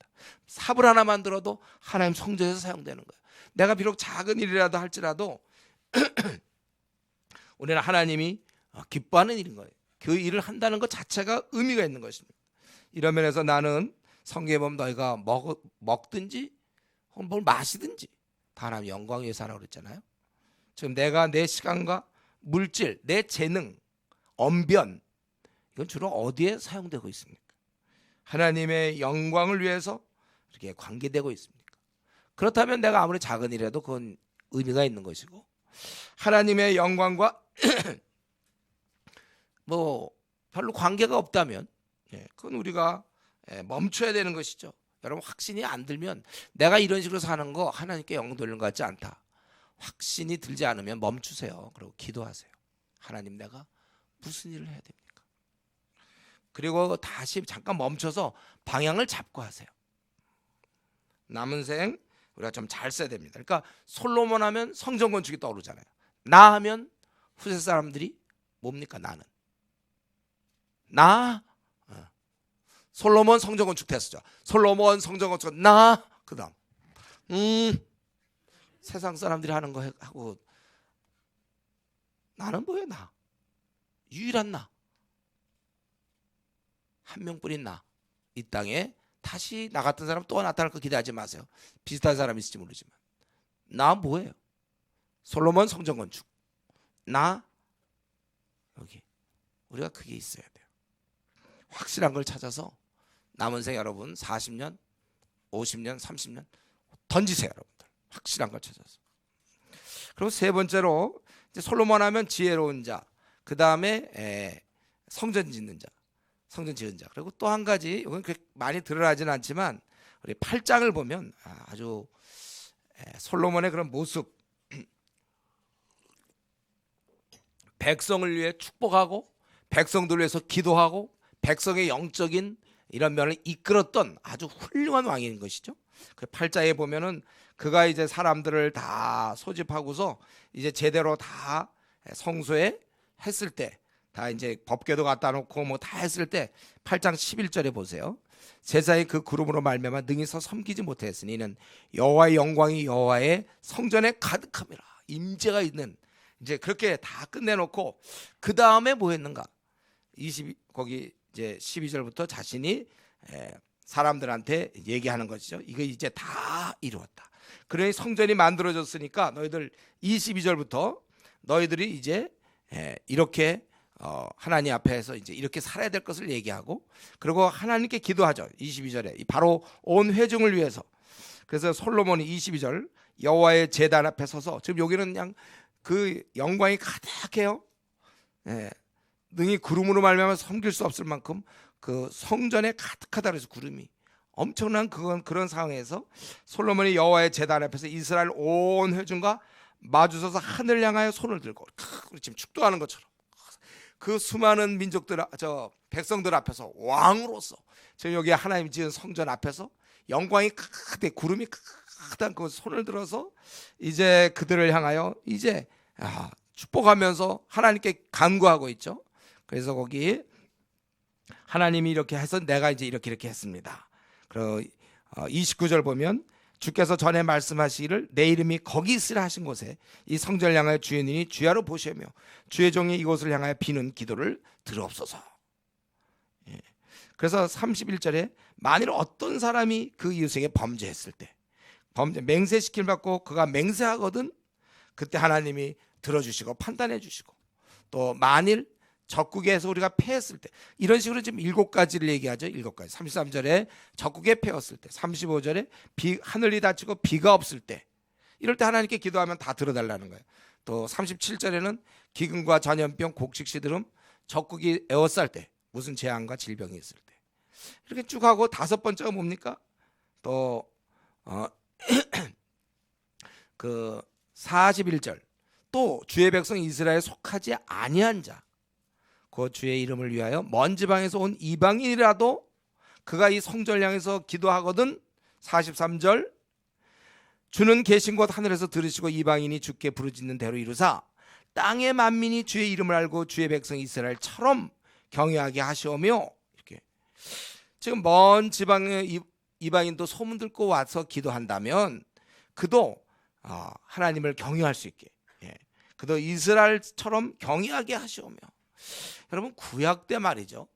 삽을 하나 만들어도 하나님 성전에서 사용되는 거예요. 내가 비록 작은 일이라도 할지라도 우리는 하나님이 기뻐하는 일인 거예요. 그 일을 한다는 것 자체가 의미가 있는 것입니다. 이런 면에서 나는 성경에 보면 너희가 먹든지 혹은 뭘 마시든지 다 하나님 영광 위해서 하라고 그랬잖아요. 지금 내가 내 시간과 물질, 내 재능, 언변, 이건 주로 어디에 사용되고 있습니까? 하나님의 영광을 위해서 이렇게 관계되고 있습니까? 그렇다면 내가 아무리 작은 일이라도 그건 의미가 있는 것이고, 하나님의 영광과 뭐 별로 관계가 없다면 그건 우리가 멈춰야 되는 것이죠. 여러분, 확신이 안 들면 내가 이런 식으로 사는 거 하나님께 영광 돌리는 것 같지 않다. 확신이 들지 않으면 멈추세요. 그리고 기도하세요. 하나님, 내가 무슨 일을 해야 됩니까? 그리고 다시 잠깐 멈춰서 방향을 잡고 하세요. 남은 생 우리가 좀 잘 써야 됩니다. 그러니까 솔로몬 하면 성전 건축이 떠오르잖아요. 나 하면 후세 사람들이 뭡니까? 나는 나 솔로몬 성전 건축 됐었죠. 솔로몬 성전 건축 나 그다음 세상 사람들이 하는 거 하고 나는 뭐예요? 나 유일한 나, 한 명뿐인 나, 이 땅에 다시 나 같은 사람 또 나타날 거 기대하지 마세요. 비슷한 사람이 있을지 모르지만 나 뭐예요? 솔로몬 성전 건축 나 여기 우리가 그게 있어야 돼요. 확실한 걸 찾아서 남은 생 여러분 40년, 50년, 30년 던지세요. 여러분들 확실한 걸 찾아서. 그리고 세 번째로 이제 솔로몬 하면 지혜로운 자, 그 다음에 성전 짓는 자, 성전 지은 자. 그리고 또 한 가지, 이건 그렇게 많이 드러나지는 않지만 우리 8장을 보면 아주 솔로몬의 그런 모습, 백성을 위해 축복하고 백성들을 위해서 기도하고 백성의 영적인 이런 면을 이끌었던 아주 훌륭한 왕인 것이죠. 그 8장에 보면은 그가 이제 사람들을 다 소집하고서 이제 제대로 다 성소에 했을 때, 다 이제 법궤도 갖다 놓고 뭐 다 했을 때 8장 11절에 보세요. 제사의 그 구름으로 말미암아 능히 서 섬기지 못하였으니 이는 여호와의 영광이 여호와의 성전에 가득함이라. 임재가 있는, 이제 그렇게 다 끝내놓고 그 다음에 뭐 했는가? 거기 이제 12절부터 자신이 사람들한테 얘기하는 것이죠. 이거 이제 다 이루었다. 그러니 성전이 만들어졌으니까 너희들 22절부터 너희들이 이제 이렇게 하나님 앞에서 이제 이렇게 살아야 될 것을 얘기하고, 그리고 하나님께 기도하죠. 22절에 바로 온 회중을 위해서. 그래서 솔로몬이 22절 여호와의 제단 앞에 서서, 지금 여기는 그냥 그 영광이 가득해요. 능히 구름으로 말미암아 섬길 수 없을 만큼 그 성전에 가득하다 그래서 구름이 엄청난 그런 상황에서 솔로몬이 여호와의 제단 앞에서 이스라엘 온 회중과 마주서서 하늘 향하여 손을 들고 지금 축도하는 것처럼 그 수많은 민족들, 백성들 앞에서 왕으로서 지금 여기 하나님 지은 성전 앞에서 영광이 크되 구름이 크단 그 손을 들어서 이제 그들을 향하여 이제 축복하면서 하나님께 간구하고 있죠. 그래서 거기 하나님이 이렇게 해서 내가 이제 이렇게 했습니다. 그리고 29절 보면 주께서 전에 말씀하시기를 내 이름이 거기 있으라 하신 곳에 이 성전을 향하여 주인이 주야로 보시며 주의 종이 이곳을 향하여 비는 기도를 들으옵소서. 그래서 31절에 만일 어떤 사람이 그 이웃에게 범죄했을 때 맹세시킬 받고 그가 맹세하거든 그때 하나님이 들어주시고 판단해 주시고 또 만일 적국에서 우리가 패했을 때 이런 식으로 지금 7가지를 얘기하죠. 7가지. 33절에 적국에 패했을 때, 35절에 하늘이 닫히고 비가 없을 때 이럴 때 하나님께 기도하면 다 들어달라는 거예요. 또 37절에는 기근과 전염병, 곡식 시드름, 적국이 에워쌀 때 무슨 재앙과 질병이 있을 때 이렇게 쭉 하고 5번째가 뭡니까? 또 그 41절 또 주의 백성 이스라엘에 속하지 아니한 자 그 주의 이름을 위하여 먼 지방에서 온 이방인이라도 그가 이 성전을 향해서 기도하거든 43절 주는 계신 곳 하늘에서 들으시고 이방인이 주께 부르짖는 대로 이루사 땅의 만민이 주의 이름을 알고 주의 백성 이스라엘처럼 경외하게 하시오며 이렇게 지금 먼 지방의 이방인도 소문 듣고 와서 기도한다면 그도 하나님을 경외할 수 있게 그도 이스라엘처럼 경외하게 하시오며 여러분 구약 때 말이죠.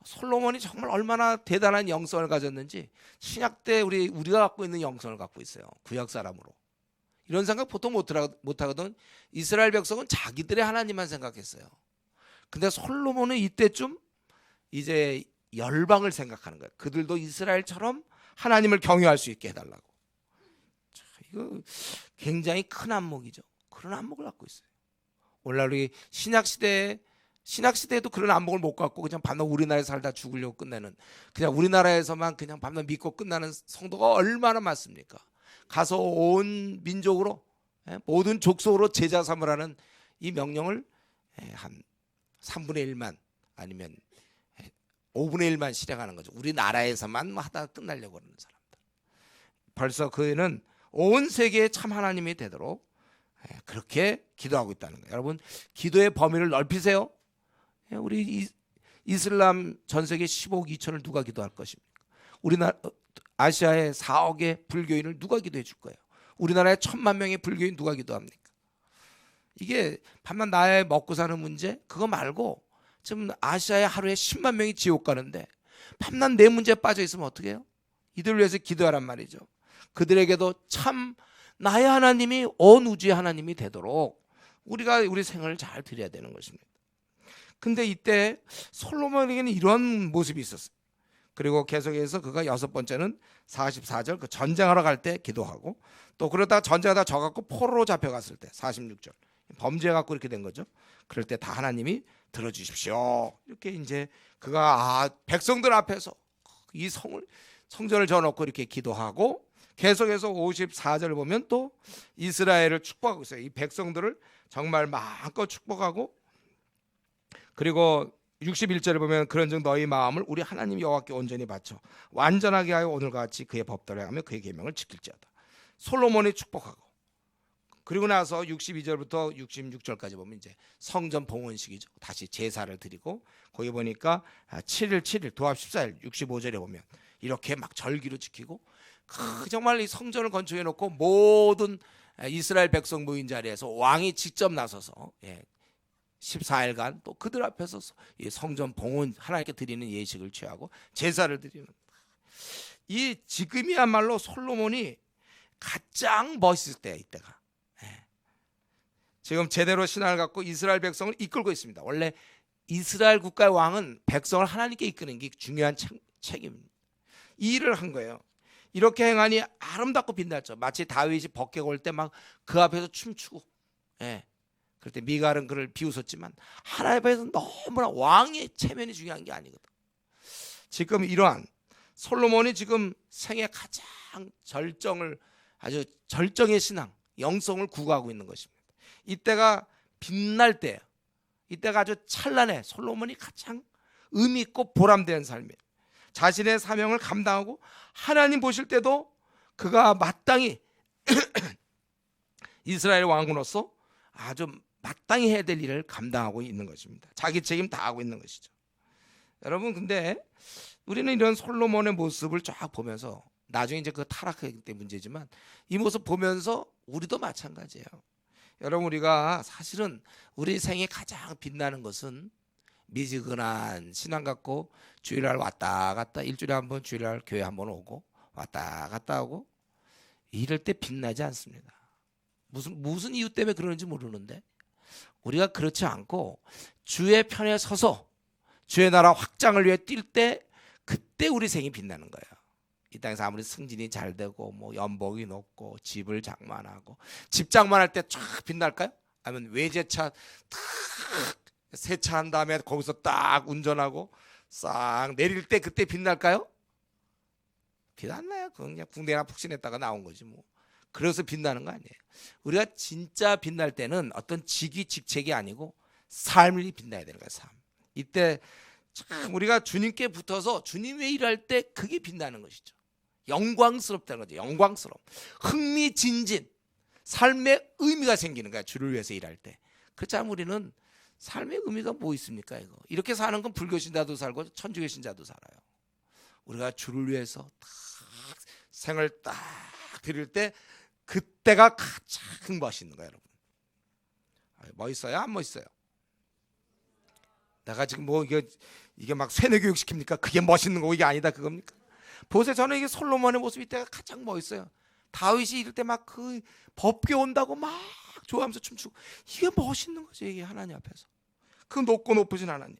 솔로몬이 정말 얼마나 대단한 영성을 가졌는지 신약 때 우리가 갖고 있는 영성을 갖고 있어요. 구약 사람으로. 이런 생각 보통 못하거든. 이스라엘 백성은 자기들의 하나님만 생각했어요. 근데 솔로몬은 이때쯤 이제 열방을 생각하는 거예요. 그들도 이스라엘처럼 하나님을 경외할 수 있게 해달라고. 자, 이거 굉장히 큰 안목이죠. 그런 안목을 갖고 있어요. 오늘날 우리 신학시대에도 그런 안목을 못 갖고 그냥 밤낮 우리나라에 살다 죽으려고 끝내는 그냥 우리나라에서만 그냥 밤낮 믿고 끝나는 성도가 얼마나 많습니까? 가서 온 민족으로 모든 족속으로 제자 삼으라는 이 명령을 한 3분의 1만 아니면 5분의 1만 실행하는 거죠. 우리나라에서만 하다가 끝나려고 하는 사람들. 벌써 그는 온 세계에 참 하나님이 되도록 그렇게 기도하고 있다는 거예요. 여러분 기도의 범위를 넓히세요. 우리 이슬람 전 세계 15억 2천을 누가 기도할 것입니까? 우리나라 아시아의 4억의 불교인을 누가 기도해 줄 거예요? 우리나라에 1,000만 명의 불교인 누가 기도합니까? 이게 밤낮 나의 먹고 사는 문제 그거 말고 지금 아시아에 하루에 10만 명이 지옥 가는데 밤낮 내 문제에 빠져 있으면 어떻게 해요? 이들을 위해서 기도하란 말이죠. 그들에게도 참 나의 하나님이 온 우주의 하나님이 되도록 우리가 우리 생을 잘 드려야 되는 것입니다. 근데 이때 솔로몬에게는 이런 모습이 있었어요. 그리고 계속해서 그가 6번째는 44절 그 전쟁하러 갈 때 기도하고 또 그러다가 전쟁하다 져갖고 포로로 잡혀갔을 때 46절 범죄해갖고 이렇게 된 거죠. 그럴 때 다 하나님이 들어주십시오. 이렇게 이제 그가 백성들 앞에서 이 성전을 져놓고 이렇게 기도하고 계속해서 54절을 보면 또 이스라엘을 축복하고 있어요. 이 백성들을 정말 마음껏 축복하고 그리고 61절을 보면 그런즉 너희 마음을 우리 하나님 여호와께 온전히 바쳐 완전하게 하여 오늘과 같이 그의 법대로 하며 그의 계명을 지킬지어다. 솔로몬이 축복하고 그리고 나서 62절부터 66절까지 보면 이제 성전 봉헌식이죠. 다시 제사를 드리고 거기 보니까 7일 7일 도합 14일 65절에 보면 이렇게 막 절기로 지키고 정말 이 성전을 건축해 놓고 모든 이스라엘 백성 모인 자리에서 왕이 직접 나서서 14일간 또 그들 앞에서 이 성전 봉헌 하나님께 드리는 예식을 취하고 제사를 드리는 이 지금이야말로 솔로몬이 가장 멋있을 때야 이때가. 지금 제대로 신앙을 갖고 이스라엘 백성을 이끌고 있습니다. 원래 이스라엘 국가의 왕은 백성을 하나님께 이끄는 게 중요한 책임입니다. 이 일을 한 거예요. 이렇게 행하니 아름답고 빛났죠. 마치 다윗이 법궤 걸 때 막 그 앞에서 춤추고 그럴 때 미갈은 그를 비웃었지만 하나님 앞에서 너무나 왕의 체면이 중요한 게 아니거든. 지금 이러한 솔로몬이 지금 생애 가장 아주 절정의 신앙 영성을 구가하고 있는 것입니다. 이때가 빛날 때예요. 이때가 아주 찬란해. 솔로몬이 가장 의미 있고 보람된 삶이에요. 자신의 사명을 감당하고 하나님 보실 때도 그가 마땅히 이스라엘 왕으로서 아주 마땅히 해야 될 일을 감당하고 있는 것입니다. 자기 책임 다 하고 있는 것이죠. 여러분, 근데 우리는 이런 솔로몬의 모습을 쫙 보면서, 나중에 이제 그 타락하기 때문에 문제지만 이 모습 보면서 우리도 마찬가지예요. 여러분, 우리가 사실은 우리 생에 가장 빛나는 것은 미지근한 신앙 갖고 주일날 왔다 갔다, 일주일에 한 번 주일날 교회 한 번 오고 왔다 갔다 하고 이럴 때 빛나지 않습니다. 무슨 이유 때문에 그러는지 모르는데, 우리가 그렇지 않고 주의 편에 서서 주의 나라 확장을 위해 뛸 때, 그때 우리 생이 빛나는 거예요. 이 땅에서 아무리 승진이 잘 되고 뭐 연봉이 높고 집을 장만하고, 집 장만할 때 쫙 빛날까요? 아니면 외제차 탁 세차한 다음에 거기서 딱 운전하고 싹 내릴 때 그때 빛날까요? 빛 안 나요. 그냥 군대나 푹신했다가 나온 거지 뭐. 그래서 빛나는 거 아니에요. 우리가 진짜 빛날 때는 어떤 직위 직책이 아니고 삶이 빛나야 되는 거예요. 삶. 이때 참 우리가 주님께 붙어서 주님의 일할 때 그게 빛나는 것이죠. 영광스럽다는 거죠. 영광스러움, 흥미진진, 삶의 의미가 생기는 거야. 주를 위해서 일할 때. 그렇지 않으면 우리는 삶의 의미가 뭐 있습니까? 이거 이렇게 사는 건 불교 신자도 살고 천주교 신자도 살아요. 우리가 주를 위해서 딱 생을 딱 드릴 때 그때가 가장 멋있는 거예요, 여러분. 멋있어요? 안 멋있어요? 내가 지금 뭐 이게 막 세뇌 교육 시킵니까? 그게 멋있는 거고 이게 아니다 그겁니까? 보세요, 저는 이게 솔로몬의 모습 이때가 가장 멋있어요. 다윗이 이럴 때 막 그 법궤 온다고 막 좋아하면서 춤추고, 이게 멋있는 거죠. 이게 하나님 앞에서 그 높고 높으신 하나님.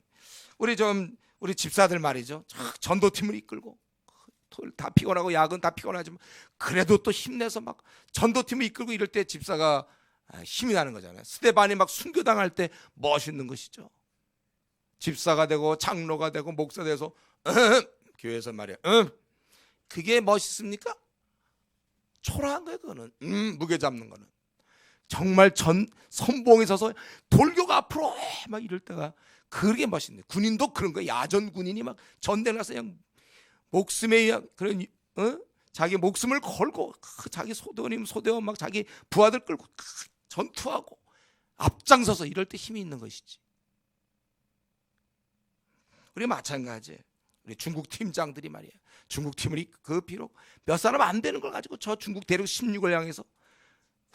우리 집사들 말이죠. 전도팀을 이끌고 다 피곤하고 야근 다 피곤하지만 그래도 또 힘내서 막 전도팀을 이끌고 이럴 때 집사가 힘이 나는 거잖아요. 스데반이 막 순교당할 때 멋있는 것이죠. 집사가 되고 장로가 되고 목사 돼서 교회에서 말이야, 그게 멋있습니까? 초라한 거예요. 그거는 무게 잡는 거는. 정말 선봉에 서서 돌격 앞으로 막 이럴 때가 그게 멋있네. 군인도 그런 거예요. 야전 군인이 막 전대 나서 그냥 목숨에 그런 자기 목숨을 걸고 자기 소대원 막 자기 부하들 끌고 전투하고 앞장서서 이럴 때 힘이 있는 것이지. 우리 마찬가지예요. 우리 중국 팀장들이 말이야. 중국 팀을 그 비록 몇 사람 안 되는 걸 가지고 저 중국 대륙 16을 향해서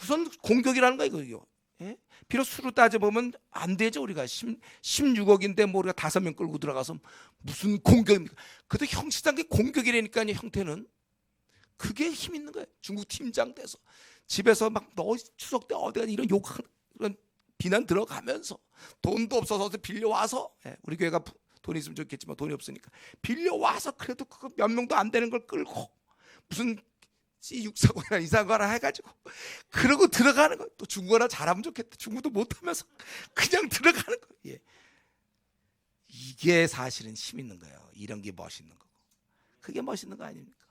우선 공격이라는 거야 이거. 예? 비록 수로 따져보면 안 되죠. 우리가 16억인데 뭐 우리가 5명 끌고 들어가서 무슨 공격입니까? 그래도 형식상 게 공격이라니까요. 형태는 그게 힘 있는 거예요. 중국 팀장 돼서 집에서 막 너 추석 때 어디가 이런 욕하는 이런 비난 들어가면서 돈도 없어서 빌려와서, 우리 교회가 돈이 있으면 좋겠지만 돈이 없으니까 빌려와서 그래도 그거 몇 명도 안 되는 걸 끌고 무슨 C640이나 이상한 거 하나 해가지고 그러고 들어가는 거. 또 중국어나 잘하면 좋겠다. 중국도 못하면서 그냥 들어가는 거. 예. 이게 사실은 힘 있는 거예요. 이런 게 멋있는 거고. 그게 멋있는 거 아닙니까?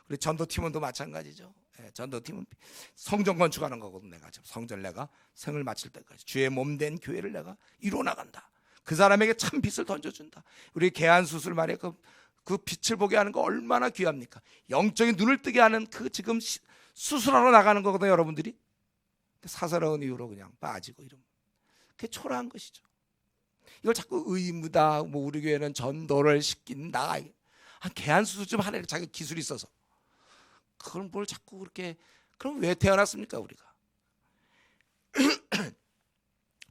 우리 전도팀원도 마찬가지죠. 전도팀은 성전 건축하는 거거든. 내가 성전 내가 생을 마칠 때까지 주의 몸된 교회를 내가 이뤄나간다. 그 사람에게 참 빛을 던져준다. 우리 개안수술 말이야. 그 빛을 보게 하는 거 얼마나 귀합니까? 영적인 눈을 뜨게 하는 그 지금 수술하러 나가는 거거든요, 여러분들이. 사사로운 이유로 그냥 빠지고 이러면 그게 초라한 것이죠. 이걸 자꾸 의무다, 뭐 우리 교회는 전도를 시킨다. 개안수술 좀 하네, 자기 기술이 있어서. 그걸 뭘 자꾸 그렇게, 그럼 왜 태어났습니까, 우리가?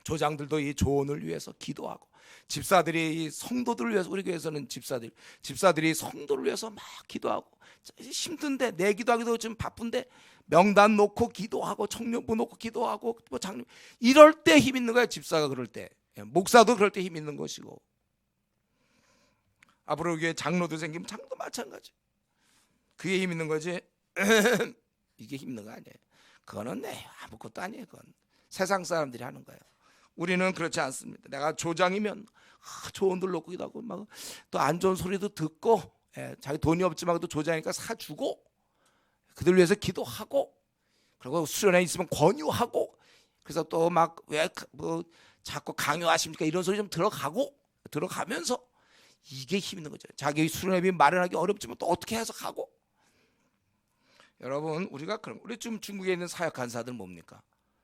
조장들도 이 조언을 위해서 기도하고, 집사들이 이 성도들을 위해서, 우리 교회에서는 집사들이 성도를 위해서 막 기도하고, 힘든데 내 기도하기도 좀 바쁜데 명단 놓고 기도하고 청년부 놓고 기도하고 뭐 장님 이럴 때 힘 있는 거야. 집사가 그럴 때, 목사도 그럴 때 힘 있는 것이고, 앞으로 교회 장로도 생기면 장도 마찬가지. 그게 힘 있는 거지. 이게 힘 있는 거 아니에요. 그거는 아무것도 아니에요. 그건 세상 사람들이 하는 거예요. 우리는 그렇지 않습니다. 내가 조장이면 좋은 들 놓고 기도하고 막 또 안 좋은 소리도 듣고, 자기 돈이 없지만 또 조장이니까 사주고 그들 위해서 기도하고, 그리고 수련회 있으면 권유하고, 그래서 또 막 왜 뭐 자꾸 강요하십니까? 이런 소리 좀 들어가면서 이게 힘 있는 거죠. 자기 수련회비 마련하기 어렵지만 또 어떻게 해서 가고. 여러분 우리가 우리 지금 중국에 있는 사역 간사들 뭡니까?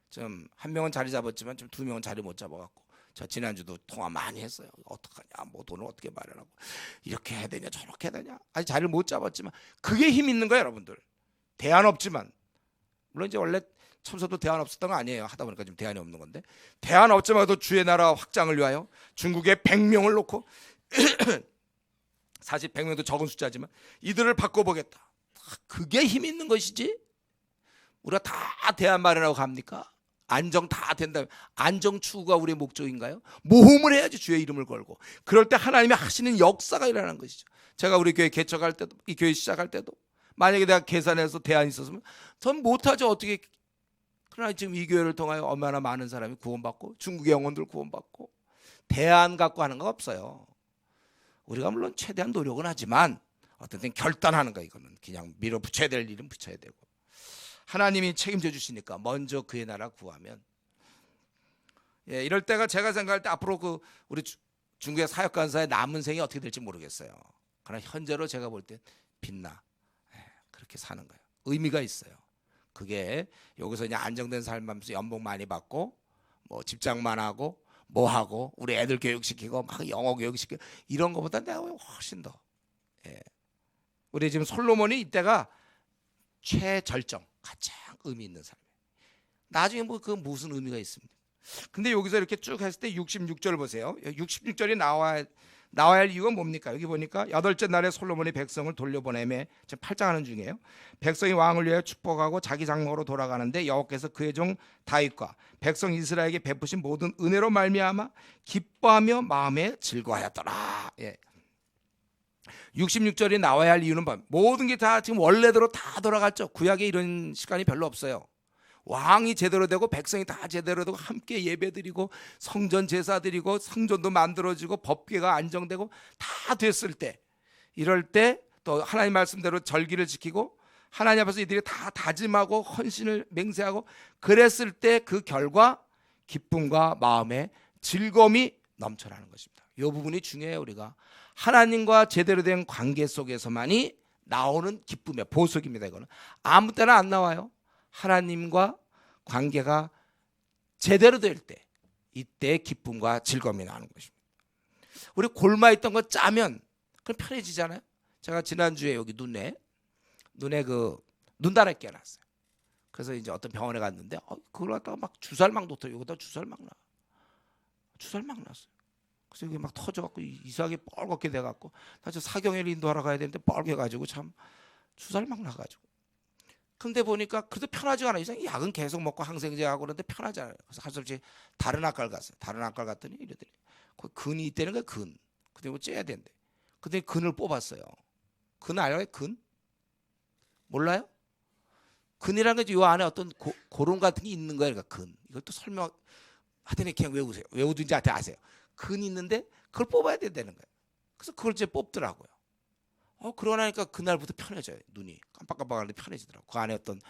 좀 한 명은 자리 잡았지만 좀 두 명은 자리 못 잡아갖고 저 지난주도 통화 많이 했어요. 어떡하냐, 뭐 돈을 어떻게 마련하고 이렇게 해야 되냐 저렇게 해야 되냐. 아직 자리를 못 잡았지만 그게 힘 있는 거예요, 여러분들. 대안 없지만 물론 이제 원래 처음부터 대안 없었던 거 아니에요. 하다 보니까 지금 대안이 없는 건데 대안 없지만도 주의 나라 확장을 위하여 중국에 100명을 놓고 사실 100명도 적은 숫자지만 이들을 바꿔보겠다. 그게 힘 있는 것이지. 우리가 다 대안 마련하고 갑니까? 안정 다 된다면 안정 추구가 우리의 목적인가요? 모험을 해야지, 주의 이름을 걸고. 그럴 때 하나님이 하시는 역사가 일어나는 것이죠. 제가 우리 교회 개척할 때도, 이 교회 시작할 때도 만약에 내가 계산해서 대안이 있었으면 전 못하죠. 어떻게. 그러나 지금 이 교회를 통하여 얼마나 많은 사람이 구원받고 중국의 영혼들 구원받고 대안 갖고 하는 거 없어요. 우리가 물론 최대한 노력은 하지만 어떤 땐 결단하는 거, 이거는 그냥 밀어붙여야 될 일은 붙여야 되고 하나님이 책임져 주시니까 먼저 그의 나라 구하면. 예, 이럴 때가 제가 생각할 때 앞으로 우리 중국의 사역 간사의 남은 생이 어떻게 될지 모르겠어요. 그러나 현재로 제가 볼 때 빛나. 예, 그렇게 사는 거예요. 의미가 있어요. 그게 여기서 그냥 안정된 삶하면서 연봉 많이 받고 뭐 직장만 하고 뭐 하고 우리 애들 교육시키고 막 영어 교육시키고 이런 것보다 내가 훨씬 더. 예. 우리 지금 솔로몬이 이때가 최절정, 가장 의미 있는 삶이에요. 나중에 뭐 그 무슨 의미가 있습니까? 근데 여기서 이렇게 쭉 했을 때 66절 보세요. 66절이 나와야 할 이유가 뭡니까? 여기 보니까 여덟째 날에 솔로몬이 백성을 돌려보내매, 지금 8장 하는 중이에요. 백성이 왕을 위하여 축복하고 자기 장막으로 돌아가는데 여호와께서 그의 종 다윗과 백성 이스라엘에게 베푸신 모든 은혜로 말미암아 기뻐하며 마음에 즐거워하였더라. 예. 66절이 나와야 할 이유는 모든 게 다 지금 원래대로 다 돌아갔죠. 구약에 이런 시간이 별로 없어요. 왕이 제대로 되고 백성이 다 제대로 되고 함께 예배드리고 성전 제사 드리고 성전도 만들어지고 법궤가 안정되고 다 됐을 때, 이럴 때 또 하나님 말씀대로 절기를 지키고 하나님 앞에서 이들이 다 다짐하고 헌신을 맹세하고 그랬을 때 그 결과 기쁨과 마음의 즐거움이 넘쳐나는 것입니다. 이 부분이 중요해요. 우리가 하나님과 제대로 된 관계 속에서만이 나오는 기쁨의 보석입니다. 이거는 아무 때나 안 나와요. 하나님과 관계가 제대로 될 때, 이때 기쁨과 즐거움이 나오는 것입니다. 우리 골마 있던 거 짜면 그럼 편해지잖아요. 제가 지난주에 여기 눈에 그 눈다래 깨놨어요. 그래서 이제 어떤 병원에 갔는데 그걸 갖다가 막 주사를 막 놓더라고요. 여기다 주사를 막 났어요. 그래서 이게 막 터져갖고 이상하게 뻘겋게 돼갖고 나 저 사경회를 인도하러 가야 되는데 뻘개가지고 참 주사를 막 놔가지고. 근데 보니까 그래도 편하지가 않아요. 이상 약은 계속 먹고 항생제하고 그러는데 편하지 않아요. 그래서 한솔씨 다른 학과를 갔어요. 다른 학과 갔더니 이러더니 거기 근이 있다는 거야. 근. 근데 뭐 째야 된대. 근데 근을 뽑았어요. 근 알아요? 근? 몰라요? 근이라는 게 이 안에 어떤 고름 같은 게 있는 거예요. 그러니까 근. 이걸 또 설명 하더니 그냥 외우세요. 외우든지 아세요. 근 있는데 그걸 뽑아야 된다는 거예요. 그래서 그걸 이제 뽑더라고요. 그러고 나니까 그날부터 편해져요. 눈이 깜빡깜빡하는데 편해지더라고. 그 안에 어떤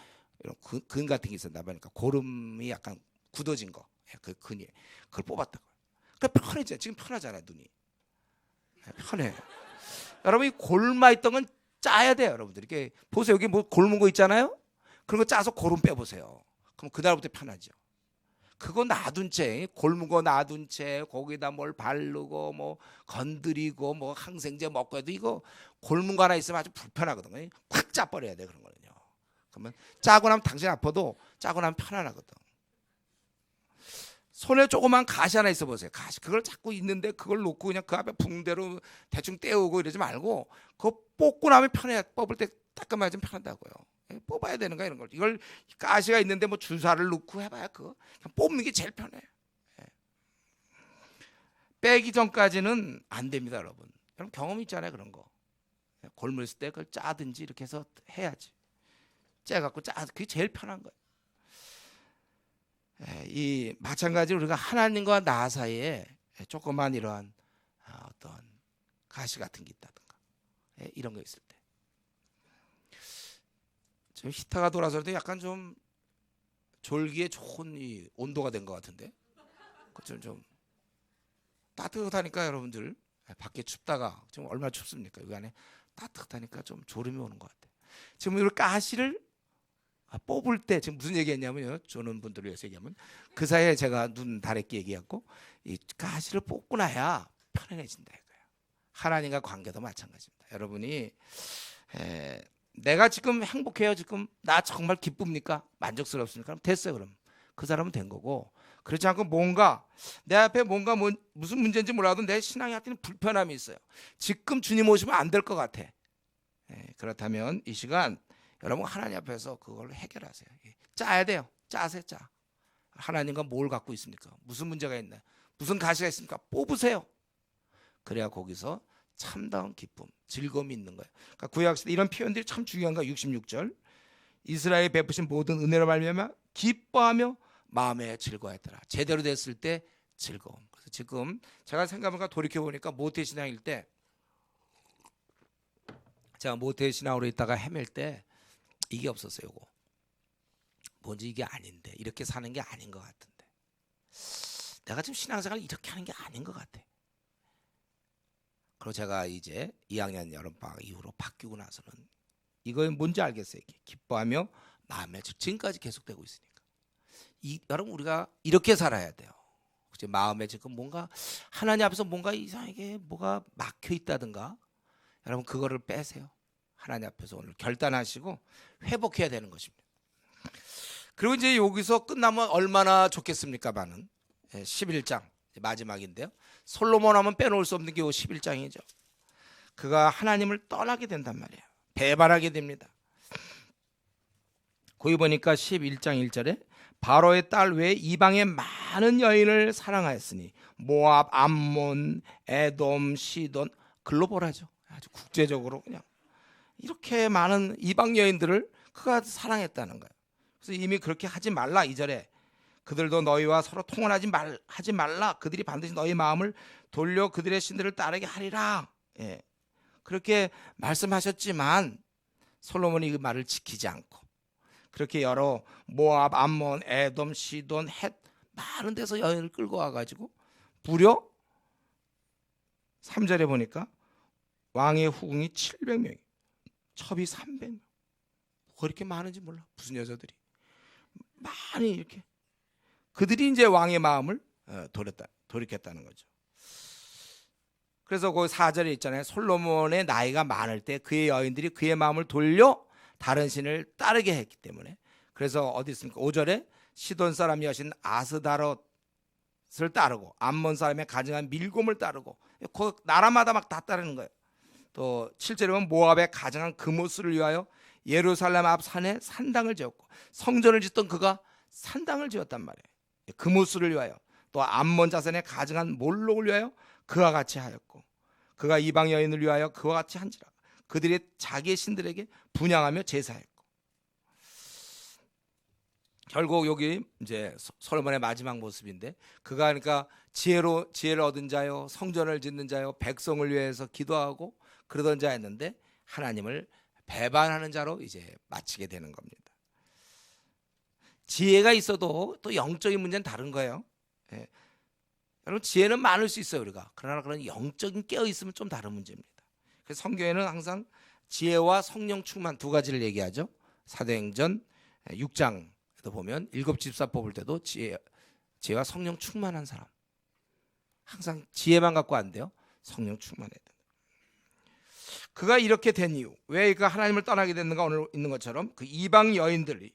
이런 근 같은 게 있었나 보니까 고름이 약간 굳어진 거, 그 근이 그걸 뽑았다고. 그러니까 편해져요. 지금 편하잖아요. 눈이 편해. 여러분 이 골마 있던 건 짜야 돼요. 여러분들 이렇게 보세요. 여기 뭐 골문 거 있잖아요. 그런 거 짜서 고름 빼보세요. 그럼 그날부터 편하죠. 그거 놔둔 채, 골문 거 놔둔 채 거기다 뭘 바르고 뭐 건드리고 뭐 항생제 먹고 해도 이거 골문 거 하나 있으면 아주 불편하거든요. 꽉 짜버려야 돼. 그런 거는요. 그러면 짜고 나면 당신 아파도 짜고 나면 편안하거든. 손에 조그만 가시 하나 있어 보세요. 가시 그걸 자꾸 있는데 그걸 놓고 그냥 그 앞에 붕대로 대충 떼우고 이러지 말고 그거 뽑고 나면 편해. 뽑을 때 따끔하게 좀 편하다고요. 뽑아야 되는 거야 이런 걸. 이걸 가시가 있는데 뭐 주사를 넣고 해봐야 그거 그냥 뽑는 게 제일 편해. 빼기 전까지는 안 됩니다, 여러분. 여러분 경험 있잖아요, 그런 거. 골물 있을 때 그걸 짜든지 이렇게 해서 해야지. 째갖고 그게 제일 편한 거예요. 이 마찬가지로 우리가 하나님과 나 사이에 조그만 이러한 어떤 가시 같은 게 있다든가 이런 거 있을 때. 지금 히터가 돌아서 약간 좀 졸기에 좋은 이 온도가 된 것 같은데 좀 따뜻하니까 여러분들 밖에 춥다가 지금 얼마나 춥습니까? 여기 안에 따뜻하니까 좀 졸음이 오는 것 같아요. 지금 이 가시를 뽑을 때 지금 무슨 얘기했냐면요. 저는 분들을 위해서 얘기하면 그 사이에 제가 눈 다래끼 얘기했고 이 가시를 뽑고 나야 편안해진다 이거예요. 하나님과 관계도 마찬가지입니다. 여러분이 내가 지금 행복해요. 지금 나 정말 기쁩니까? 만족스럽습니까? 그럼 됐어요. 그럼 그 사람은 된 거고 그렇지 않고 뭔가 내 앞에 뭔가 무슨 문제인지 몰라도 내 신앙에 약간 불편함이 있어요. 지금 주님 오시면 안 될 것 같아. 그렇다면 이 시간 여러분 하나님 앞에서 그걸 해결하세요. 짜야 돼요. 짜세요. 짜. 하나님과 뭘 갖고 있습니까? 무슨 문제가 있나? 무슨 가시가 있습니까? 뽑으세요. 그래야 거기서 참다운 기쁨, 즐거움이 있는 거예요. 그러니까 구약시대 이런 표현들이 참 중요한 거예요. 66절 이스라엘이 베푸신 모든 은혜로 말미암아 기뻐하며 마음에 즐거워했더라. 제대로 됐을 때 즐거움. 그래서 지금 제가 생각해보니까 돌이켜보니까 모태신앙일 때 제가 모태신앙으로 있다가 헤맬 때 이게 없었어요. 이거 뭔지 이게 아닌데 이렇게 사는 게 아닌 것 같은데 내가 지금 신앙생활을 이렇게 하는 게 아닌 것 같아. 그리고 제가 이제 2학년 여름방학 이후로 바뀌고 나서는 이거 뭔지 알겠어요. 이게 기뻐하며 마음에 지금까지 계속되고 있으니까 여러분 우리가 이렇게 살아야 돼요. 마음에 지금 뭔가 하나님 앞에서 뭔가 이상하게 뭐가 막혀 있다든가 여러분 그거를 빼세요. 하나님 앞에서 오늘 결단하시고 회복해야 되는 것입니다. 그리고 이제 여기서 끝나면 얼마나 좋겠습니까만은 11장 마지막인데요. 솔로몬 하면 빼놓을 수 없는 게 11장이죠. 그가 하나님을 떠나게 된단 말이에요. 배반하게 됩니다. 거기 보니까 11장 1절에 바로의 딸 외에 이방의 많은 여인을 사랑하였으니 모압, 암몬, 에돔, 시돈 글로벌하죠. 아주 국제적으로 그냥 이렇게 많은 이방 여인들을 그가 사랑했다는 거예요. 그래서 이미 그렇게 하지 말라 2절에 그들도 너희와 서로 통혼하지 말라 그들이 반드시 너희 마음을 돌려 그들의 신들을 따르게 하리라. 그렇게 말씀하셨지만 솔로몬이 그 말을 지키지 않고 그렇게 여러 모압, 암몬, 에돔, 시돈, 헷 많은 데서 여인을 끌고 와가지고 무려 3절에 보니까 왕의 후궁이 700명이 첩이 300명 그렇게 많은지 몰라. 무슨 여자들이 많이 이렇게 그들이 이제 왕의 마음을 돌이켰다는 거죠. 그래서 그 4절에 있잖아요. 솔로몬의 나이가 많을 때 그의 여인들이 그의 마음을 돌려 다른 신을 따르게 했기 때문에 그래서 어디 있습니까? 5절에 시돈 사람 여신 아스다롯을 따르고 암몬 사람의 가증한 밀곰을 따르고 그 나라마다 막 다 따르는 거예요. 또 7절에 보면 모압의 가증한 그모스를 위하여 예루살렘 앞 산에 산당을 지었고 성전을 짓던 그가 산당을 지었단 말이에요. 그모스를 위하여 또 암몬 자손의 가증한 몰록을 위하여 그와 같이 하였고 그가 이방 여인을 위하여 그와 같이 한지라 그들이 자기의 신들에게 분향하며 제사했고 결국 여기 이제 솔로몬의 마지막 모습인데 그가 그러니까 지혜를 얻은 자요 성전을 짓는 자요 백성을 위해서 기도하고 그러던 자였는데 하나님을 배반하는 자로 이제 마치게 되는 겁니다. 지혜가 있어도 또 영적인 문제는 다른 거예요. 여러분 지혜는 많을 수 있어요 우리가. 그러나 그런 영적인 깨어 있으면 좀 다른 문제입니다. 그래서 성경에는 항상 지혜와 성령 충만 두 가지를 얘기하죠. 사도행전 6장에도 보면 7집사 뽑을 때도 지혜와 성령 충만한 사람. 항상 지혜만 갖고 안 돼요. 성령 충만해야 된다. 그가 이렇게 된 이유, 왜 그가 하나님을 떠나게 됐는가 오늘 있는 것처럼 그 이방 여인들이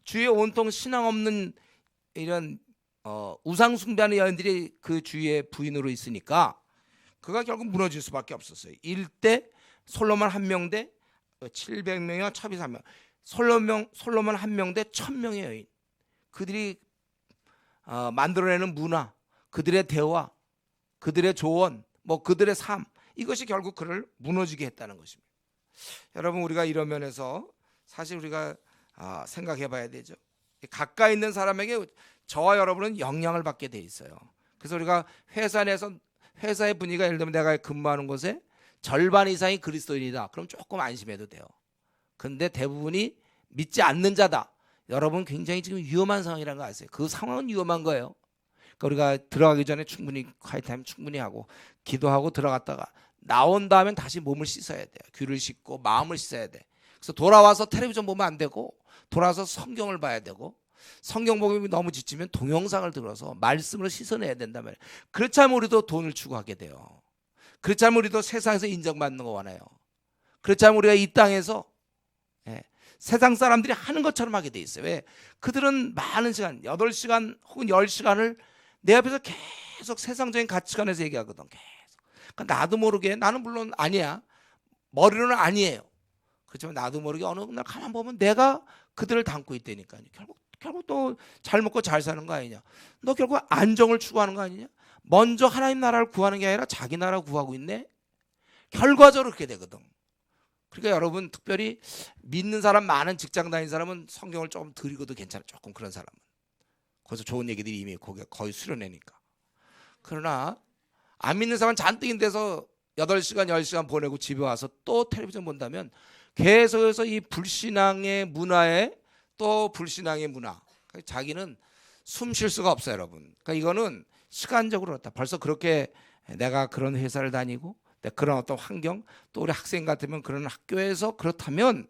주위에 온통 신앙 없는 이런 우상 숭배하는 여인들이 그 주위에 부인으로 있으니까 그가 결국 무너질 수밖에 없었어요. 일대 솔로몬 한 명 대 700명이나 첩이 3명. 솔로몬 한 명 대 1000명의 여인. 그들이 만들어내는 문화, 그들의 대화, 그들의 조언, 뭐 그들의 삶 이것이 결국 그를 무너지게 했다는 것입니다. 여러분 우리가 이런 면에서 사실 우리가 생각해봐야 되죠. 가까이 있는 사람에게 저와 여러분은 영향을 받게 돼 있어요. 그래서 우리가 회사 내에서 회사의 분위기가 예를 들면 내가 근무하는 곳에 절반 이상이 그리스도인이다. 그럼 조금 안심해도 돼요. 그런데 대부분이 믿지 않는 자다. 여러분 굉장히 지금 위험한 상황이라는 거 아세요? 그 상황은 위험한 거예요. 그러니까 우리가 들어가기 전에 충분히 콰이타임 충분히 하고 기도하고 들어갔다가 나온 다음엔 다시 몸을 씻어야 돼요. 귀를 씻고 마음을 씻어야 돼. 그래서 돌아와서 텔레비전 보면 안 되고 돌아와서 성경을 봐야 되고 성경 보기 너무 지치면 동영상을 들어서 말씀으로 씻어내야 된단 말이에요. 그렇지 않으면 우리도 돈을 추구하게 돼요. 그렇지 않으면 우리도 세상에서 인정받는 거 원해요. 그렇지 않으면 우리가 이 땅에서 세상 사람들이 하는 것처럼 하게 돼 있어요. 왜? 그들은 많은 시간, 8시간 혹은 10시간을 내 앞에서 계속 세상적인 가치관에서 얘기하거든. 계속. 그러니까 나도 모르게, 나는 물론 아니야. 머리로는 아니에요. 그렇지만 나도 모르게 어느 날 가만 보면 내가 그들을 담고 있다니까요. 결국 또 잘 먹고 잘 사는 거 아니냐. 너 결국 안정을 추구하는 거 아니냐. 먼저 하나님 나라를 구하는 게 아니라 자기 나라 구하고 있네. 결과적으로 그렇게 되거든. 그러니까 여러분 특별히 믿는 사람 많은 직장 다니는 사람은 성경을 조금 덜 읽어도 괜찮아. 조금 그런 사람은. 거기서 좋은 얘기들이 이미 거의 수련회니까. 그러나 안 믿는 사람은 잔뜩 데서 8시간 10시간 보내고 집에 와서 또 텔레비전 본다면 계속해서 이 불신앙의 문화에 또 불신앙의 문화. 그러니까 자기는 숨 쉴 수가 없어요, 여러분. 그러니까 이거는 시간적으로 그렇다. 벌써 그렇게 내가 그런 회사를 다니고 그런 어떤 환경, 또 우리 학생 같으면 그런 학교에서 그렇다면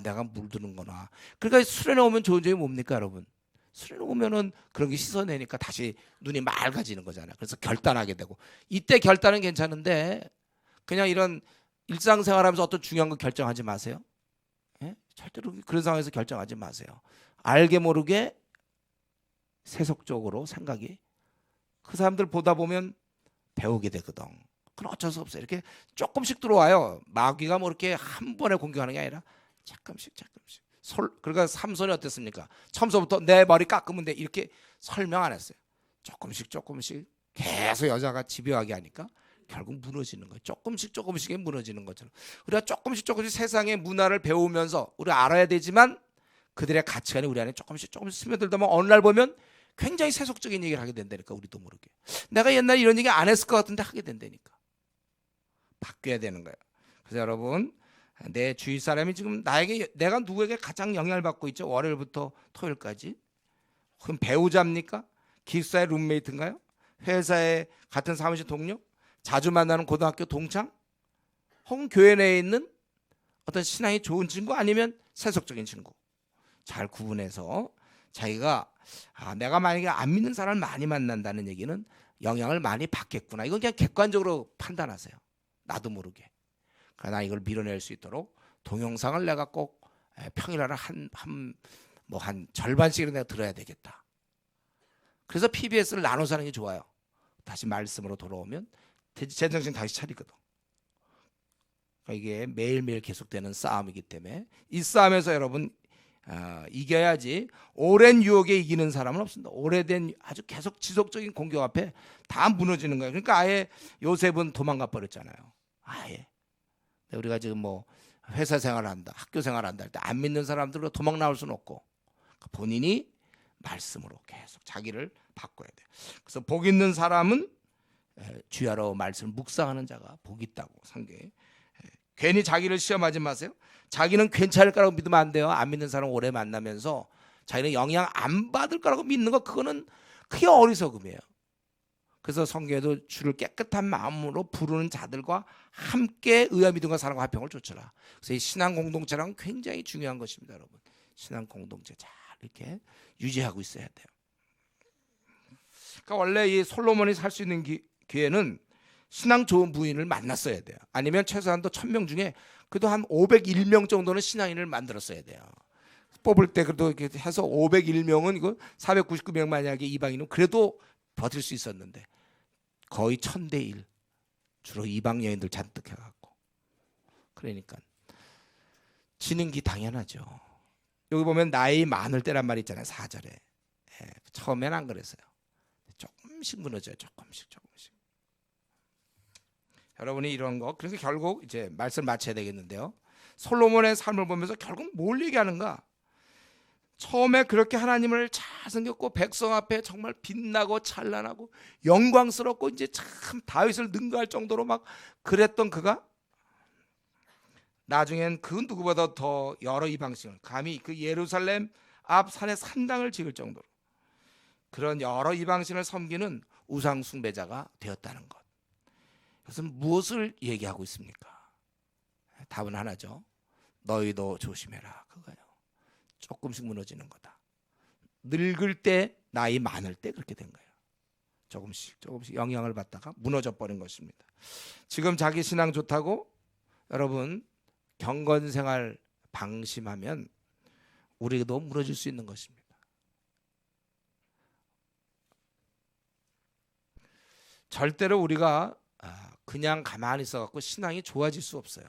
내가 물드는구나. 그러니까 수련회 오면 좋은 점이 뭡니까, 여러분? 수련회 오면은 그런 게 씻어내니까 다시 눈이 맑아지는 거잖아요. 그래서 결단하게 되고 이때 결단은 괜찮은데 그냥 이런 일상생활하면서 어떤 중요한 거 결정하지 마세요. 예? 절대로 그런 상황에서 결정하지 마세요. 알게 모르게 세속적으로 생각이 그 사람들 보다 보면 배우게 되거든. 그건 어쩔 수 없어요. 이렇게 조금씩 들어와요. 마귀가 뭐 이렇게 한 번에 공격하는 게 아니라 조금씩. 그러니까 삼손이 어땠습니까? 처음부터 내 머리 깎으면 돼 이렇게 설명 안 했어요. 조금씩 계속 여자가 집요하게 하니까 결국 무너지는 거예요. 조금씩에 무너지는 것처럼 우리가 조금씩 세상의 문화를 배우면서 우리가 알아야 되지만 그들의 가치관이 우리 안에 조금씩 스며들다 보면 어느 날 보면 굉장히 세속적인 얘기를 하게 된다니까. 우리도 모르게 내가 옛날에 이런 얘기 안 했을 것 같은데 하게 된다니까. 바뀌어야 되는 거예요. 그래서 여러분 내 주위 사람이 지금 내가 누구에게 가장 영향을 받고 있죠? 월요일부터 토요일까지. 그럼 배우자입니까? 기숙사의 룸메이트인가요? 회사의 같은 사무실 동료? 자주 만나는 고등학교 동창? 혹은 교회 내에 있는 어떤 신앙이 좋은 친구 아니면 세속적인 친구? 잘 구분해서 자기가 내가 만약에 안 믿는 사람을 많이 만난다는 얘기는 영향을 많이 받겠구나. 이건 그냥 객관적으로 판단하세요. 나도 모르게. 그러나 이걸 밀어낼 수 있도록 동영상을 내가 꼭 평일날 한 절반씩이라도 내가 들어야 되겠다. 그래서 PBS를 나눠서 하는 게 좋아요. 다시 말씀으로 돌아오면 제정신 다시 차리거든. 그러니까 이게 매일매일 계속되는 싸움이기 때문에 이 싸움에서 여러분 이겨야지. 오랜 유혹에 이기는 사람은 없습니다. 오래된 아주 계속 지속적인 공격 앞에 다 무너지는 거예요. 그러니까 아예 요셉은 도망가 버렸잖아요. 아예. 우리가 지금 뭐 회사 생활한다, 학교 생활한다 할 때 안 믿는 사람들로 도망 나올 수는 없고 본인이 말씀으로 계속 자기를 바꿔야 돼요. 그래서 복 있는 사람은 주야로 말씀을 묵상하는 자가 복 있다고 성경에. 괜히 자기를 시험하지 마세요. 자기는 괜찮을 거라고 믿으면 안 돼요. 안 믿는 사람 오래 만나면서 자기는 영향 안 받을 거라고 믿는 거 그거는 크게 어리석음이에요. 그래서 성경에도 주를 깨끗한 마음으로 부르는 자들과 함께 의와 믿음과 사랑과 화평을 좇으라. 그래서 이 신앙 공동체란 굉장히 중요한 것입니다, 여러분. 신앙 공동체 잘 이렇게 유지하고 있어야 돼요. 그러니까 원래 이 솔로몬이 살 수 있는 기회는 신앙 좋은 부인을 만났어야 돼요. 아니면 최소한도 1000명 중에 그래도 한 501명 정도는 신앙인을 만들었어야 돼요. 뽑을 때 그래도 이렇게 해서 501명은 이거 499명 만약에 이방인은 그래도 버틸 수 있었는데 거의 1000대1 주로 이방 여인들 잔뜩 해갖고 그러니까 지는 게 당연하죠. 여기 보면 나이 많을 때란 말이 있잖아요. 4절에 처음엔 안 그랬어요. 조금씩 무너져요. 조금씩. 여러분이 이런 거 그러니까 결국 이제 말씀 마쳐야 되겠는데요. 솔로몬의 삶을 보면서 결국 뭘 얘기하는가? 처음에 그렇게 하나님을 잘 섬겼고 백성 앞에 정말 빛나고 찬란하고 영광스럽고 이제 참 다윗을 능가할 정도로 막 그랬던 그가 나중엔 그 누구보다 더 여러 이방신을 감히 그 예루살렘 앞 산에 산당을 지을 정도로 그런 여러 이방신을 섬기는 우상 숭배자가 되었다는 것. 그것은 무엇을 얘기하고 있습니까? 답은 하나죠. 너희도 조심해라. 그거요. 조금씩 무너지는 거다. 늙을 때, 나이 많을 때 그렇게 된 거예요. 조금씩 영향을 받다가 무너져 버린 것입니다. 지금 자기 신앙 좋다고 여러분 경건생활 방심하면 우리도 무너질 수 있는 것입니다. 절대로 우리가 그냥 가만히 있어갖고 신앙이 좋아질 수 없어요.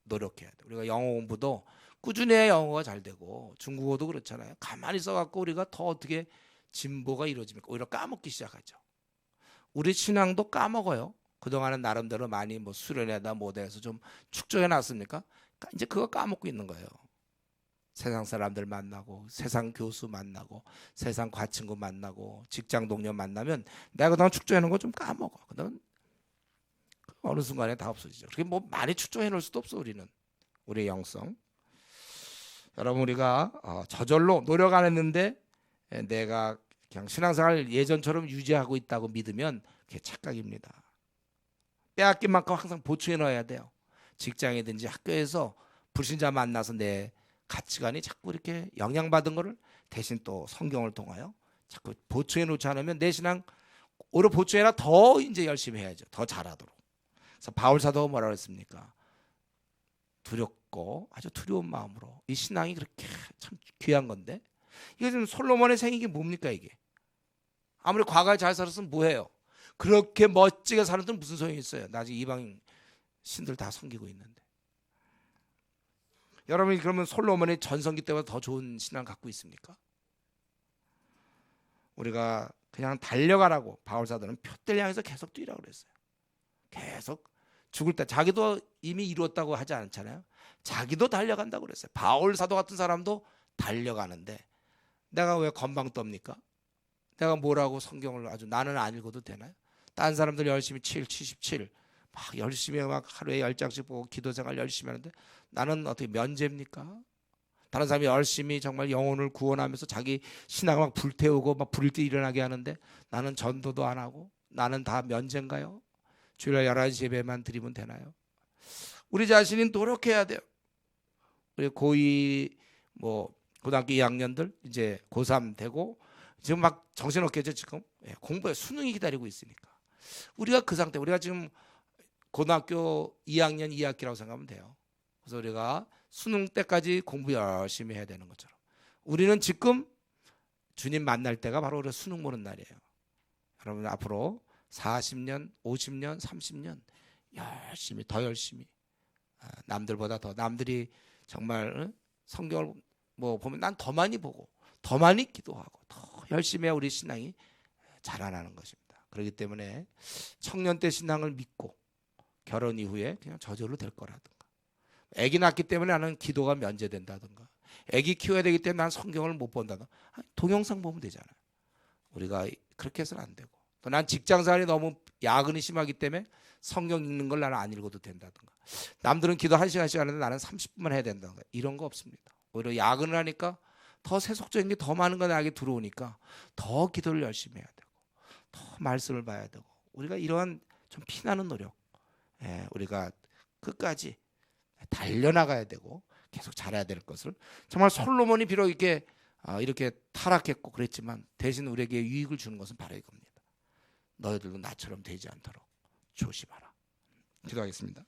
노력해야 돼. 우리가 영어 공부도 꾸준히 해야 영어가 잘 되고 중국어도 그렇잖아요. 가만히 있어갖고 우리가 더 어떻게 진보가 이루어집니까? 오히려 까먹기 시작하죠. 우리 신앙도 까먹어요. 그동안은 나름대로 많이 뭐 수련회다 뭐대해서 좀 축적해 놨습니까? 이제 그거 까먹고 있는 거예요. 세상 사람들 만나고 세상 교수 만나고 세상 과친구 만나고 직장 동료 만나면 내가 그동안 축적해 놓은 거 좀 까먹어. 그다음 어느 순간에 다 없어지죠. 그렇게 뭐 많이 축적해 놓을 수도 없어. 우리는 우리의 영성. 여러분 우리가 저절로 노력 안 했는데 내가 그냥 신앙생활 예전처럼 유지하고 있다고 믿으면 그게 착각입니다. 빼앗긴 만큼 항상 보충해 넣어야 돼요. 직장이든지 학교에서 불신자 만나서 내 가치관이 자꾸 이렇게 영향받은 거를 대신 또 성경을 통하여 자꾸 보충해 놓지 않으면 내 신앙 오히려 보충해라 더 이제 열심히 해야죠. 더 잘하도록. 그래서 바울 사도가 뭐라고 했습니까? 두렵고 아주 두려운 마음으로 이 신앙이 그렇게 참 귀한 건데 이게 지금 솔로몬의 생이게 뭡니까 이게? 아무리 과거에 잘 살았으면 뭐해요? 그렇게 멋지게 사는 데는 무슨 소용이 있어요? 나중에 이방 신들 다 섬기고 있는데. 여러분이 그러면 솔로몬의 전성기 때보다 더 좋은 신앙 갖고 있습니까? 우리가 그냥 달려가라고 바울 사도는 표대를 향해서 계속 뛰라고 그랬어요. 계속 죽을 때 자기도 이미 이루었다고 하지 않잖아요. 자기도 달려간다고 그랬어요. 바울 사도 같은 사람도 달려가는데 내가 왜 건방 떱니까? 내가 뭐라고 성경을 아주 나는 안 읽어도 되나요? 딴 사람들 열심히 77 막 열심히 막 하루에 10장씩 보고 기도생활 열심히 하는데 나는 어떻게 면제입니까? 다른 사람이 열심히 정말 영혼을 구원하면서 자기 신앙을 막 불태우고 막 불일 때 일어나게 하는데 나는 전도도 안 하고 나는 다 면제인가요? 주일날 11시 예배만 드리면 되나요? 우리 자신이 노력해야 돼요. 우리 고2 뭐 고등학교 2학년들 이제 고3 되고 지금 막 정신없겠죠 지금 공부에 수능이 기다리고 있으니까 우리가 그 상태 우리가 지금 고등학교 2학년 2학기라고 생각하면 돼요. 그래서 우리가 수능 때까지 공부 열심히 해야 되는 것처럼 우리는 지금 주님 만날 때가 바로 우리가 수능 보는 날이에요. 여러분 앞으로 40년, 50년, 30년 열심히 더 열심히 남들보다 더 남들이 정말 성경을 뭐 보면 난 더 많이 보고 더 많이 기도하고 더 열심히 해야 우리 신앙이 자라나는 것입니다. 그렇기 때문에 청년 때 신앙을 믿고 결혼 이후에 그냥 저절로 될 거라든가 아기 낳기 때문에 나는 기도가 면제된다든가 아기 키워야 되기 때문에 난 성경을 못 본다든가 동영상 보면 되잖아요. 우리가 그렇게 해서는 안 되고 또 난 직장생활이 너무 야근이 심하기 때문에 성경 읽는 걸 나는 안 읽어도 된다든가 남들은 기도 1시간씩 하는데 나는 30분만 해야 된다든가 이런 거 없습니다. 오히려 야근을 하니까 더 세속적인 게 더 많은 거 나에게 들어오니까 더 기도를 열심히 해야 되고 더 말씀을 봐야 되고 우리가 이러한 좀 피나는 노력 우리가 끝까지 달려나가야 되고 계속 잘해야 될 것을 정말 솔로몬이 비록 이렇게 타락했고 그랬지만 대신 우리에게 유익을 주는 것은 바로 이겁니다. 너희들도 나처럼 되지 않도록 조심하라. 기도하겠습니다.